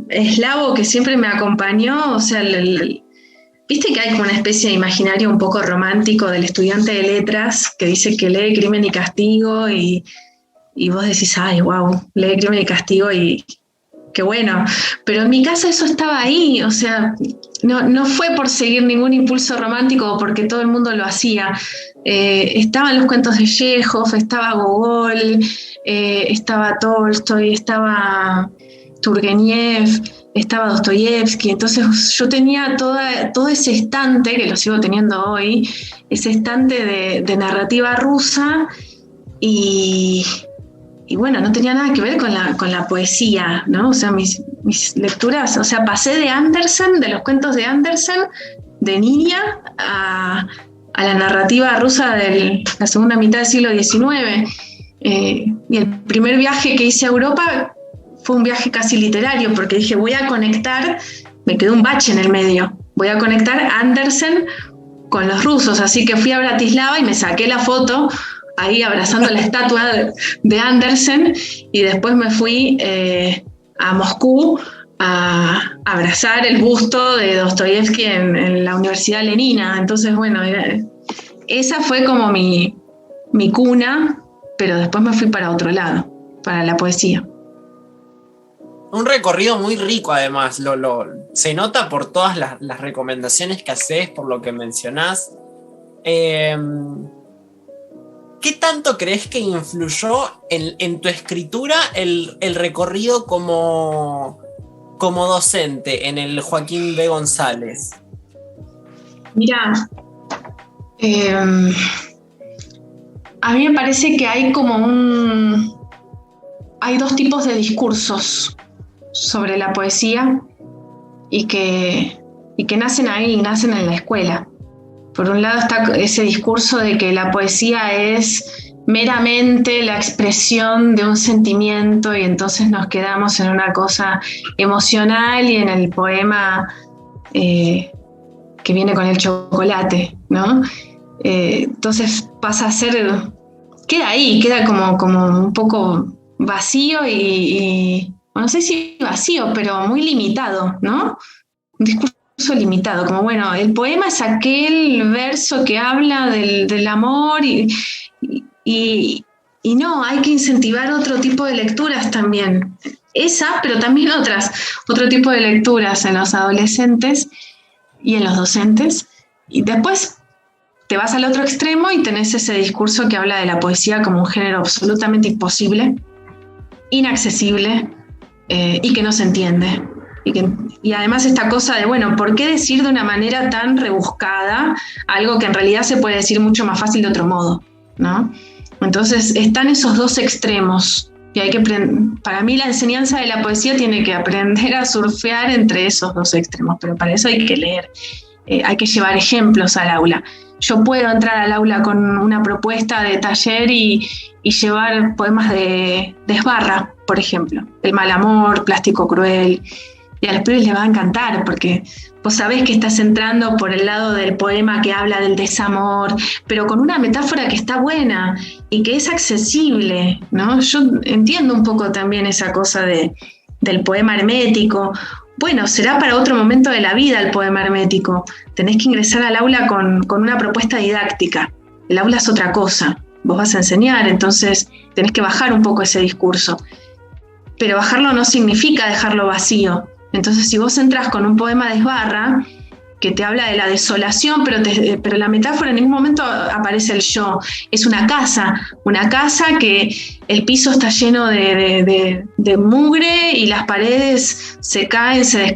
eslavo que siempre me acompañó, o sea, viste que hay como una especie de imaginario un poco romántico del estudiante de letras que dice que lee Crimen y Castigo y vos decís, ay, wow, lee Crimen y Castigo y qué bueno, pero en mi casa eso estaba ahí, o sea, no fue por seguir ningún impulso romántico o porque todo el mundo lo hacía, estaban los cuentos de Chekhov, estaba Gogol, estaba Tolstoy, estaba Turgeniev, estaba Dostoyevsky. Entonces yo tenía todo ese estante, que lo sigo teniendo hoy, ese estante de narrativa rusa, y bueno, no tenía nada que ver con la poesía, ¿no? O sea, mis lecturas, o sea, pasé de Andersen, de los cuentos de Andersen, de niña, a la narrativa rusa de la segunda mitad del siglo XIX. Y el primer viaje que hice a Europa fue un viaje casi literario, porque dije, voy a conectar, me quedó un bache en el medio, voy a conectar Andersen con los rusos, así que fui a Bratislava y me saqué la foto ahí abrazando la estatua de Andersen, y después me fui a Moscú a abrazar el busto de Dostoyevsky en la Universidad Lenina. Entonces, bueno, esa fue como mi cuna, pero después me fui para otro lado, para la poesía. Un recorrido muy rico, además. Se nota por todas las recomendaciones que haces, por lo que mencionás. ¿Qué tanto crees que influyó en tu escritura el recorrido como docente en el Joaquín B. González? Mira, a mí me parece que hay hay dos tipos de discursos sobre la poesía y que nacen ahí, nacen en la escuela. Por un lado está ese discurso de que la poesía es meramente la expresión de un sentimiento, y entonces nos quedamos en una cosa emocional y en el poema que viene con el chocolate, ¿no? Entonces pasa a ser, queda ahí, queda como un poco vacío y no sé si vacío, pero muy limitado, ¿no? Un discurso limitado, como bueno, el poema es aquel verso que habla del amor y no, hay que incentivar otro tipo de lecturas también. Esa, pero también otro tipo de lecturas en los adolescentes y en los docentes. Y después te vas al otro extremo y tenés ese discurso que habla de la poesía como un género absolutamente imposible, inaccesible, y que no se entiende. Y además esta cosa de, bueno, ¿por qué decir de una manera tan rebuscada algo que en realidad se puede decir mucho más fácil de otro modo, ¿no? Entonces están esos dos extremos, y para mí la enseñanza de la poesía tiene que aprender a surfear entre esos dos extremos, pero para eso hay que leer, hay que llevar ejemplos al aula. Yo puedo entrar al aula con una propuesta de taller y llevar poemas de Sbarra, por ejemplo, El mal amor, Plástico cruel, y a los pibes les va a encantar, porque vos sabés que estás entrando por el lado del poema que habla del desamor, pero con una metáfora que está buena y que es accesible, ¿no? Yo entiendo un poco también esa cosa del poema hermético. Bueno, será para otro momento de la vida el poema hermético. Tenés que ingresar al aula con una propuesta didáctica. El aula es otra cosa. Vos vas a enseñar, entonces tenés que bajar un poco ese discurso. Pero bajarlo no significa dejarlo vacío. Entonces, si vos entras con un poema de Sbarra que te habla de la desolación, pero la metáfora en ningún momento aparece el yo. Es una casa que el piso está lleno de mugre y las paredes se caen, se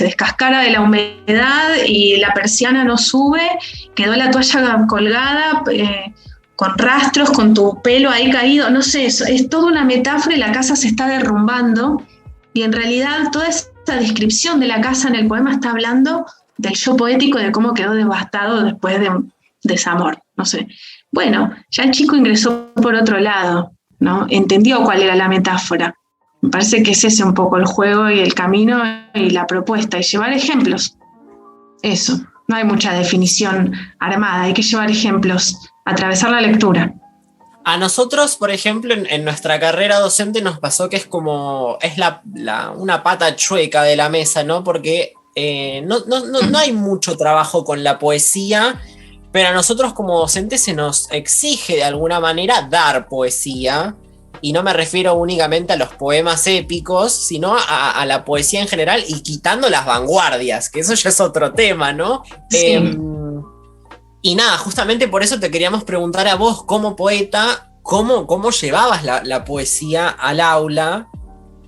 descascara de la humedad y la persiana no sube, quedó la toalla colgada con rastros, con tu pelo ahí caído, no sé, es toda una metáfora y la casa se está derrumbando, y en realidad toda esa descripción de la casa en el poema está hablando del yo poético, de cómo quedó devastado después de un desamor, no sé. Bueno, ya el chico ingresó por otro lado, ¿no? Entendió cuál era la metáfora. Me parece que es ese un poco el juego y el camino y la propuesta, y llevar ejemplos. Eso, no hay mucha definición armada, hay que llevar ejemplos, atravesar la lectura. A nosotros, por ejemplo, en nuestra carrera docente nos pasó que es una pata chueca de la mesa, ¿no? Porque no hay mucho trabajo con la poesía, pero a nosotros como docentes se nos exige de alguna manera dar poesía, y no me refiero únicamente a los poemas épicos, sino a la poesía en general, y quitando las vanguardias, que eso ya es otro tema, ¿no? Sí. Y nada, justamente por eso te queríamos preguntar a vos, como poeta, cómo llevabas la poesía al aula.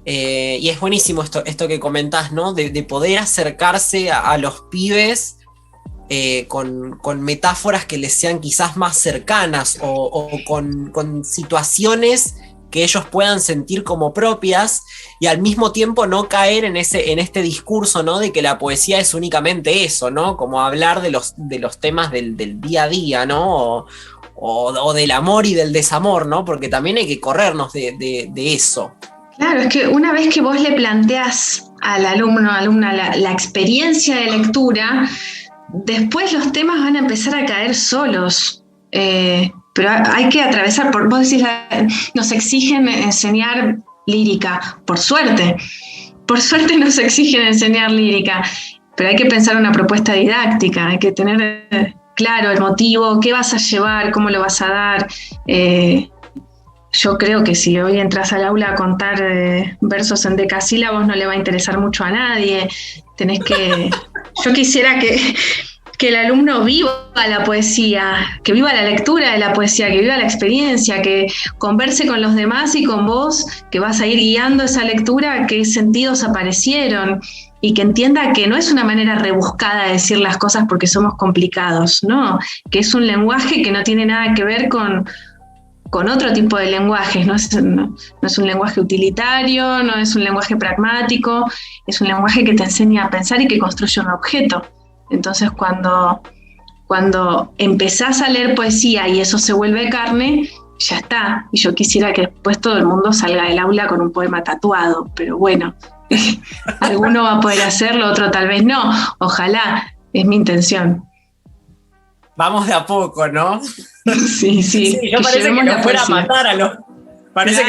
Y es buenísimo esto que comentás, ¿no? De poder acercarse a los pibes con metáforas que les sean quizás más cercanas o con situaciones que ellos puedan sentir como propias y al mismo tiempo no caer en este discurso, ¿no? De que la poesía es únicamente eso, ¿no? Como hablar de los temas del día a día, ¿no? O del amor y del desamor, ¿no? Porque también hay que corrernos de eso. Claro, es que una vez que vos le planteas al alumno o alumna la experiencia de lectura, después los temas van a empezar a caer solos. Pero hay que atravesar, vos decís, nos exigen enseñar lírica, por suerte nos exigen enseñar lírica, pero hay que pensar una propuesta didáctica, hay que tener claro el motivo, qué vas a llevar, cómo lo vas a dar. Yo creo que si hoy entras al aula a contar versos en decasílabos no le va a interesar mucho a nadie. Yo quisiera que el alumno viva la poesía, que viva la lectura de la poesía, que viva la experiencia, que converse con los demás y con vos, que vas a ir guiando esa lectura, qué sentidos aparecieron, y que entienda que no es una manera rebuscada de decir las cosas porque somos complicados, no, que es un lenguaje que no tiene nada que ver con otro tipo de lenguajes, no es un lenguaje utilitario, no es un lenguaje pragmático, es un lenguaje que te enseña a pensar y que construye un objeto. Entonces cuando empezás a leer poesía y eso se vuelve carne, ya está. Y yo quisiera que después todo el mundo salga del aula con un poema tatuado, pero bueno, alguno va a poder hacerlo, otro tal vez no. Ojalá, es mi intención. Vamos de a poco, ¿no? Sí, yo parece que lo fuera a matar que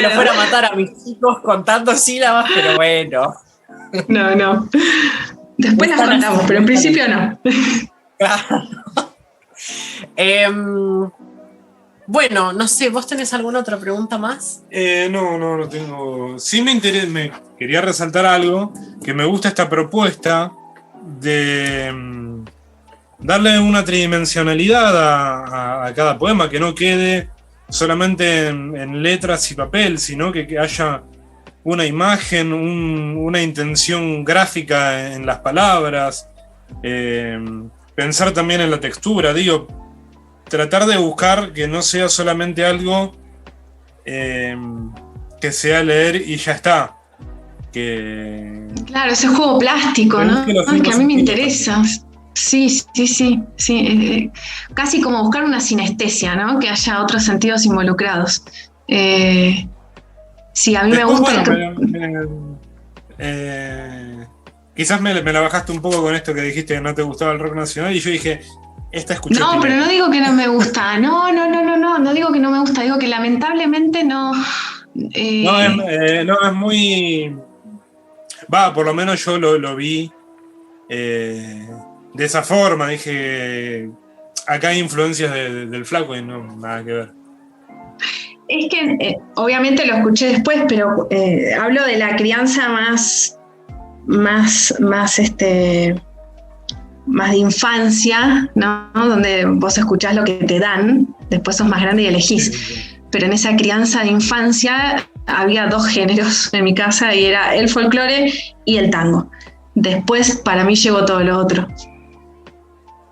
lo fuera a matar a mis chicos contando sílabas, pero bueno. No. Después las contamos, pero en principio no. Claro. Bueno, no sé, ¿vos tenés alguna otra pregunta más? No tengo. Sí me quería resaltar algo, que me gusta esta propuesta de darle una tridimensionalidad a cada poema, que no quede solamente en letras y papel, sino que haya una imagen, una intención gráfica en las palabras, pensar también en la textura, tratar de buscar que no sea solamente algo que sea leer y ya está. Claro, ese juego plástico, ¿no? Que a mí me interesa. Sí. Casi como buscar una sinestesia, ¿no? Que haya otros sentidos involucrados. Sí, a mí después, me gusta. Quizás me la bajaste un poco con esto que dijiste que no te gustaba el rock nacional y yo dije, escuché. No, pero no digo que no me gusta. No digo que no me gusta, digo que lamentablemente no. No es muy. Por lo menos yo lo vi de esa forma. Dije, acá hay influencias del flaco y no nada que ver. Es que obviamente lo escuché después, pero hablo de la crianza más de infancia, ¿no? Donde vos escuchás lo que te dan, después sos más grande y elegís. Pero en esa crianza de infancia había dos géneros en mi casa y era el folclore y el tango. Después para mí llegó todo lo otro.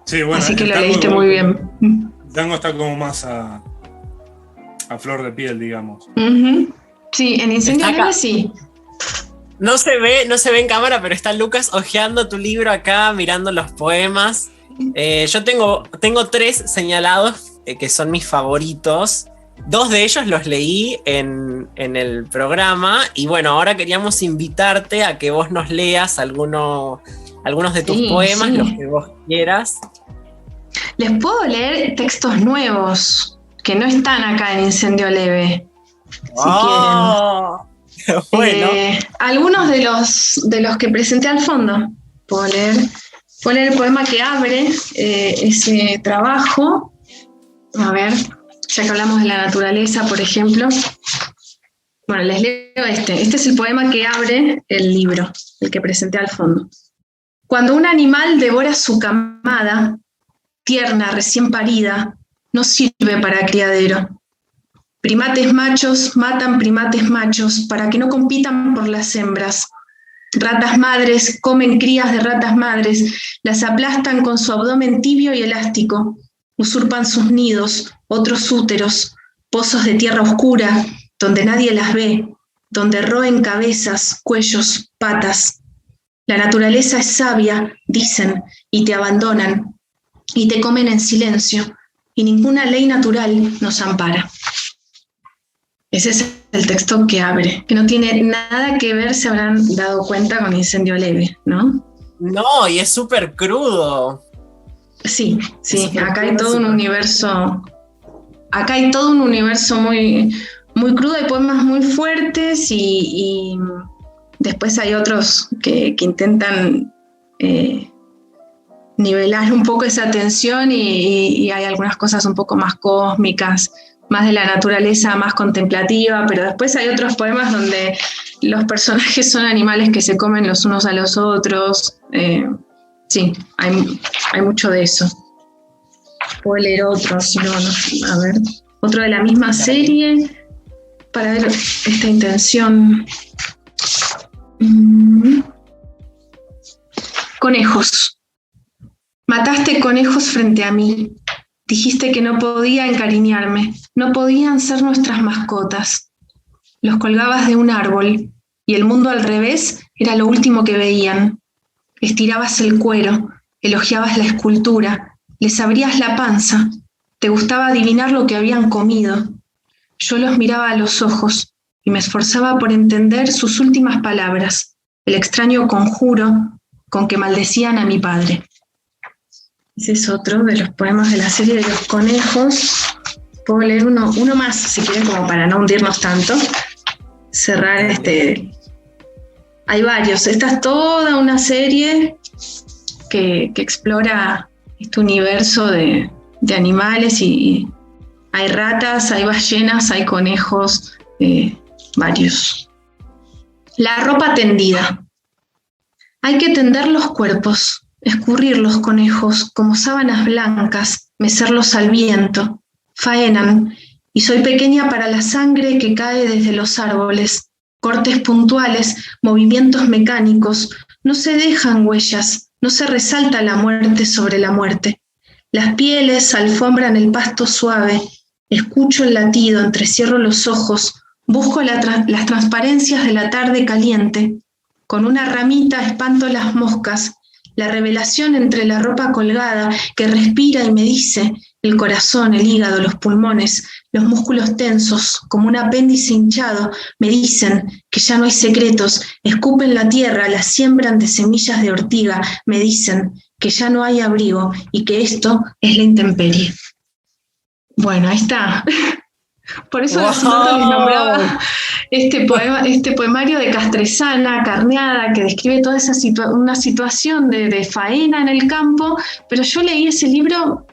Sí, bueno, así que lo leíste muy bien. El tango está como más a flor de piel, digamos. Uh-huh. Sí, en Incendio Leve sí. No se ve en cámara, pero está Lucas hojeando tu libro acá, mirando los poemas. Yo tengo 3 señalados que son mis favoritos. 2 de ellos los leí en el programa. Y bueno, ahora queríamos invitarte a que vos nos leas algunos de tus poemas, los que vos quieras. Les puedo leer textos nuevos que no están acá en Incendio Leve, si quieren. Bueno. Algunos de los que presenté al fondo. Puedo leer el poema que abre ese trabajo. A ver, ya que hablamos de la naturaleza, por ejemplo. Bueno, les leo este. Este es el poema que abre el libro, el que presenté al fondo. Cuando un animal devora su camada, tierna, recién parida, no sirve para criadero. Primates machos matan primates machos para que no compitan por las hembras. Ratas madres comen crías de ratas madres, las aplastan con su abdomen tibio y elástico, usurpan sus nidos, otros úteros, pozos de tierra oscura, donde nadie las ve, donde roen cabezas, cuellos, patas. La naturaleza es sabia, dicen, y te abandonan, y te comen en silencio, y ninguna ley natural nos ampara. Ese es el texto que abre, que no tiene nada que ver, se habrán dado cuenta, con Incendio Leve, ¿no? No, y es súper crudo. Sí, acá hay todo un universo. Acá hay todo un universo muy, muy crudo, hay poemas muy fuertes y después hay otros que intentan nivelar un poco esa tensión y hay algunas cosas un poco más cósmicas, más de la naturaleza, más contemplativa, pero después hay otros poemas donde los personajes son animales que se comen los unos a los otros. Sí, hay mucho de eso. Puedo leer otro, si no, a ver, otro de la misma serie, para ver esta intención. Conejos. Mataste conejos frente a mí. Dijiste que no podía encariñarme, no podían ser nuestras mascotas. Los colgabas de un árbol y el mundo al revés era lo último que veían. Estirabas el cuero, elogiabas la escultura, les abrías la panza, te gustaba adivinar lo que habían comido. Yo los miraba a los ojos y me esforzaba por entender sus últimas palabras, el extraño conjuro con que maldecían a mi padre. Ese es otro de los poemas de la serie de los conejos. Puedo leer uno más, si quieren, como para no hundirnos tanto. Cerrar Hay varios. Esta es toda una serie que explora este universo de animales y hay ratas, hay ballenas, hay conejos, varios. La ropa tendida. Hay que tender los cuerpos, escurrir los conejos como sábanas blancas, mecerlos al viento. Faenan, y soy pequeña para la sangre que cae desde los árboles. Cortes puntuales, movimientos mecánicos, no se dejan huellas, no se resalta la muerte sobre la muerte. Las pieles alfombran el pasto suave, escucho el latido, entrecierro los ojos, busco las transparencias de la tarde caliente. Con una ramita espanto las moscas, la revelación entre la ropa colgada que respira y me dice, el corazón, el hígado, los pulmones, los músculos tensos, como un apéndice hinchado, me dicen que ya no hay secretos, escupen la tierra, la siembran de semillas de ortiga, me dicen que ya no hay abrigo y que esto es la intemperie. Bueno, ahí está. Por eso hace un rato les nombraba este poemario de Castresana, Carneada, que describe toda esa una situación de faena en el campo, pero yo leí ese libro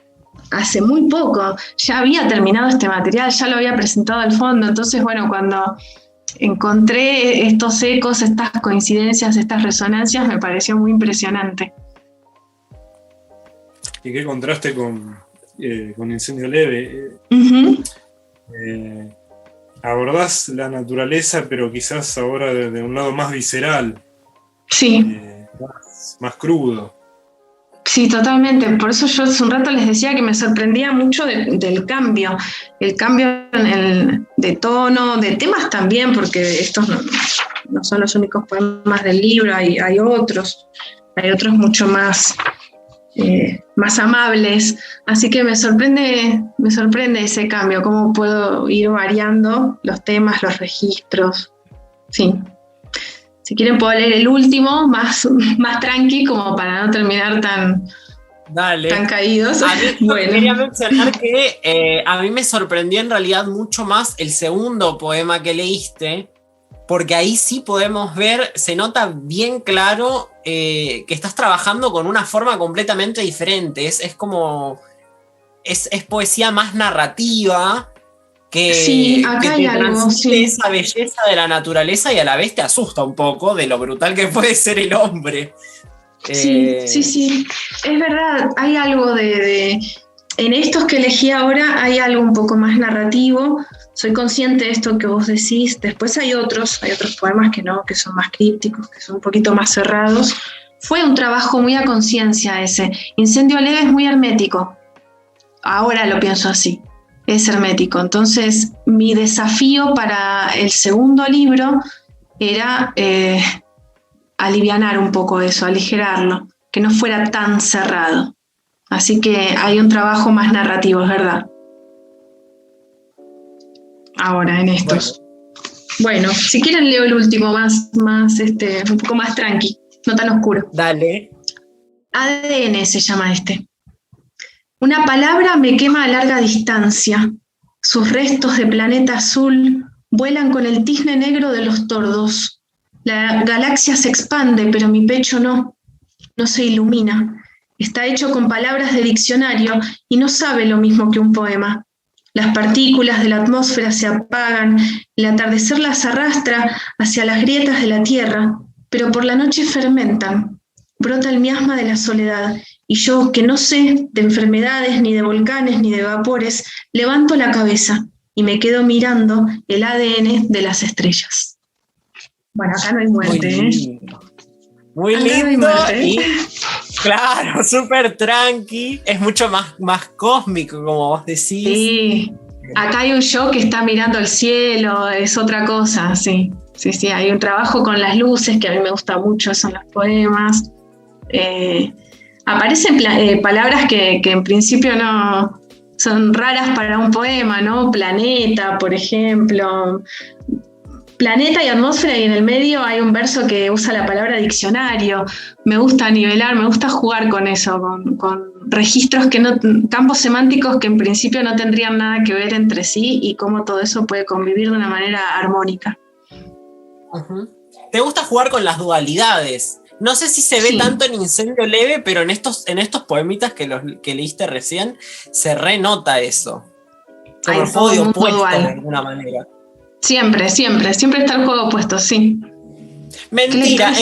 hace muy poco, ya había terminado este material, ya lo había presentado al fondo, entonces bueno, cuando encontré estos ecos, estas coincidencias, estas resonancias, me pareció muy impresionante. Y qué contraste con Incendio Leve. Uh-huh. Abordás la naturaleza, pero quizás ahora de un lado más visceral. Sí. Más crudo. Sí, totalmente. Por eso yo hace un rato les decía que me sorprendía mucho del cambio. El cambio de tono, de temas también, porque estos no son los únicos poemas del libro, hay otros mucho más amables. Así que me sorprende ese cambio, cómo puedo ir variando los temas, los registros. Sí. Si quieren puedo leer el último, más tranqui, como para no terminar tan caídos. A mí quería mencionar que a mí me sorprendió en realidad mucho más el segundo poema que leíste, porque ahí sí podemos ver, se nota bien claro que estás trabajando con una forma completamente diferente. Es como, es poesía más narrativa, sí, acá hay algo, sí. Esa belleza de la naturaleza y a la vez te asusta un poco de lo brutal que puede ser el hombre. Sí. Es verdad, hay algo en estos que elegí ahora hay algo un poco más narrativo. Soy consciente de esto que vos decís. Después hay otros poemas que no, que son más crípticos, que son un poquito más cerrados. Fue un trabajo muy a conciencia ese. Incendio leve es muy hermético. Ahora lo pienso así, es hermético. Entonces, mi desafío para el segundo libro era alivianar un poco eso, aligerarlo, que no fuera tan cerrado. Así que hay un trabajo más narrativo, es verdad. Ahora, en estos. Bueno, si quieren leo el último, un poco más tranqui, no tan oscuro. Dale. ADN se llama este. Una palabra me quema a larga distancia. Sus restos de planeta azul vuelan con el tizne negro de los tordos. La galaxia se expande, pero mi pecho no se ilumina. Está hecho con palabras de diccionario y no sabe lo mismo que un poema. Las partículas de la atmósfera se apagan, el atardecer las arrastra hacia las grietas de la tierra, pero por la noche fermentan. Brota el miasma de la soledad, y yo, que no sé de enfermedades, ni de volcanes, ni de vapores, levanto la cabeza y me quedo mirando el ADN de las estrellas. Bueno, acá no hay muerte, Muy acá lindo, no hay muerte, y claro, súper tranqui. Es mucho más cósmico, como vos decís. Sí, acá hay un yo que está mirando el cielo, es otra cosa, sí. Sí, hay un trabajo con las luces que a mí me gusta mucho, son los poemas. Aparecen palabras que en principio no son raras para un poema, ¿no? Planeta, por ejemplo. Planeta y atmósfera, y en el medio hay un verso que usa la palabra diccionario. Me gusta nivelar, me gusta jugar con eso, con registros campos semánticos que en principio no tendrían nada que ver entre sí y cómo todo eso puede convivir de una manera armónica. Uh-huh. ¿Te gusta jugar con las dualidades? No sé si se ve tanto en Incendio Leve, pero en estos poemitas que leíste recién, se renota eso. Como el juego de opuestos, de alguna manera. Siempre está el juego opuesto, sí. Mentira,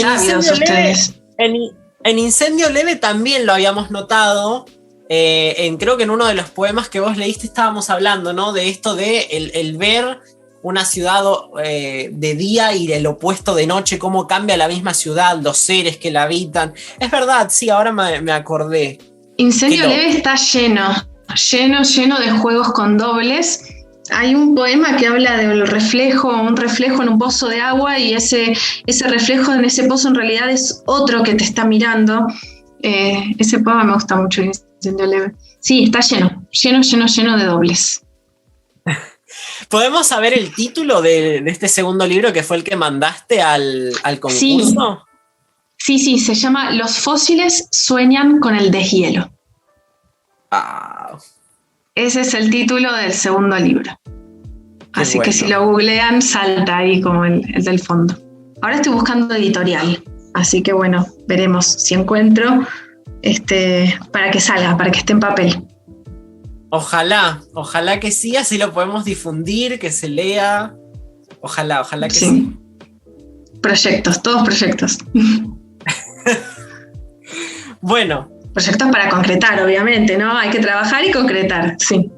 en Incendio Leve también lo habíamos notado. Creo que en uno de los poemas que vos leíste estábamos hablando, ¿no? De esto de el ver una ciudad de día y el opuesto de noche, cómo cambia la misma ciudad, los seres que la habitan. Es verdad, sí, ahora me acordé. Incendio Leve está lleno de juegos con dobles. Hay un poema que habla del reflejo, un reflejo en un pozo de agua, y ese reflejo en ese pozo en realidad es otro que te está mirando. Ese poema me gusta mucho, Incendio Leve. Sí, está lleno de dobles. ¿Podemos saber el título de este segundo libro que fue el que mandaste al concurso? Sí, se llama Los fósiles sueñan con el deshielo. Ese es el título del segundo libro. Así que si lo googlean, salta ahí como el del fondo. Ahora estoy buscando editorial, así que bueno, veremos si encuentro para que salga, para que esté en papel. Ojalá que sí, así lo podemos difundir, que se lea. Ojalá que sí. Proyectos, todos proyectos. Bueno. Proyectos para concretar, obviamente, ¿no? Hay que trabajar y concretar, sí.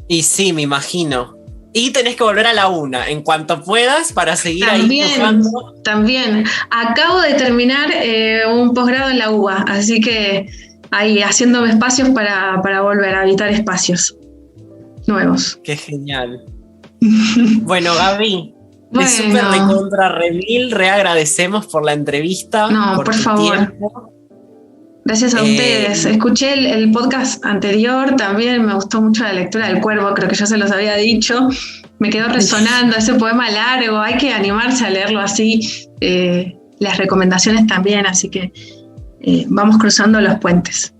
Y sí, me imagino. Y tenés que volver a la UNA en cuanto puedas para seguir ahí buscando. También. Acabo de terminar un posgrado en la UBA, así que ahí haciéndome espacios para volver a habitar espacios nuevos. Qué genial. Bueno, Gaby, te súper recontra remil, reagradecemos por la entrevista. No, por favor. Tiempo. Gracias a ustedes. Escuché el podcast anterior, también me gustó mucho la lectura del Cuervo, creo que ya se los había dicho. Me quedó resonando ese poema largo, hay que animarse a leerlo así. Las recomendaciones también, así que vamos cruzando los puentes.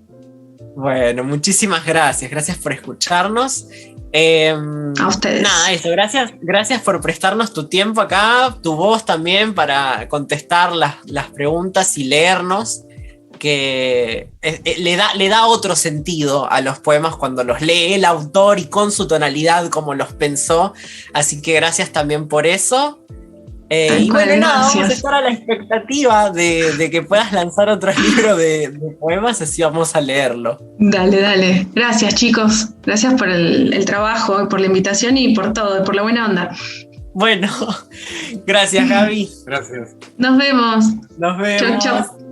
Bueno, muchísimas gracias por escucharnos. A ustedes. Nada, eso, gracias por prestarnos tu tiempo acá, tu voz también para contestar las preguntas y leernos, que le da otro sentido a los poemas cuando los lee el autor y con su tonalidad como los pensó, así que gracias también por eso. Tal Y cual, bueno, nada, vamos a gracias. estar a la expectativa de que puedas lanzar otro libro de poemas, así vamos a leerlo. Dale, dale. Gracias, chicos. Gracias por el trabajo, por la invitación y por todo, por la buena onda. Bueno, gracias, Gaby. Gracias. Nos vemos. Nos vemos. Chau, chau.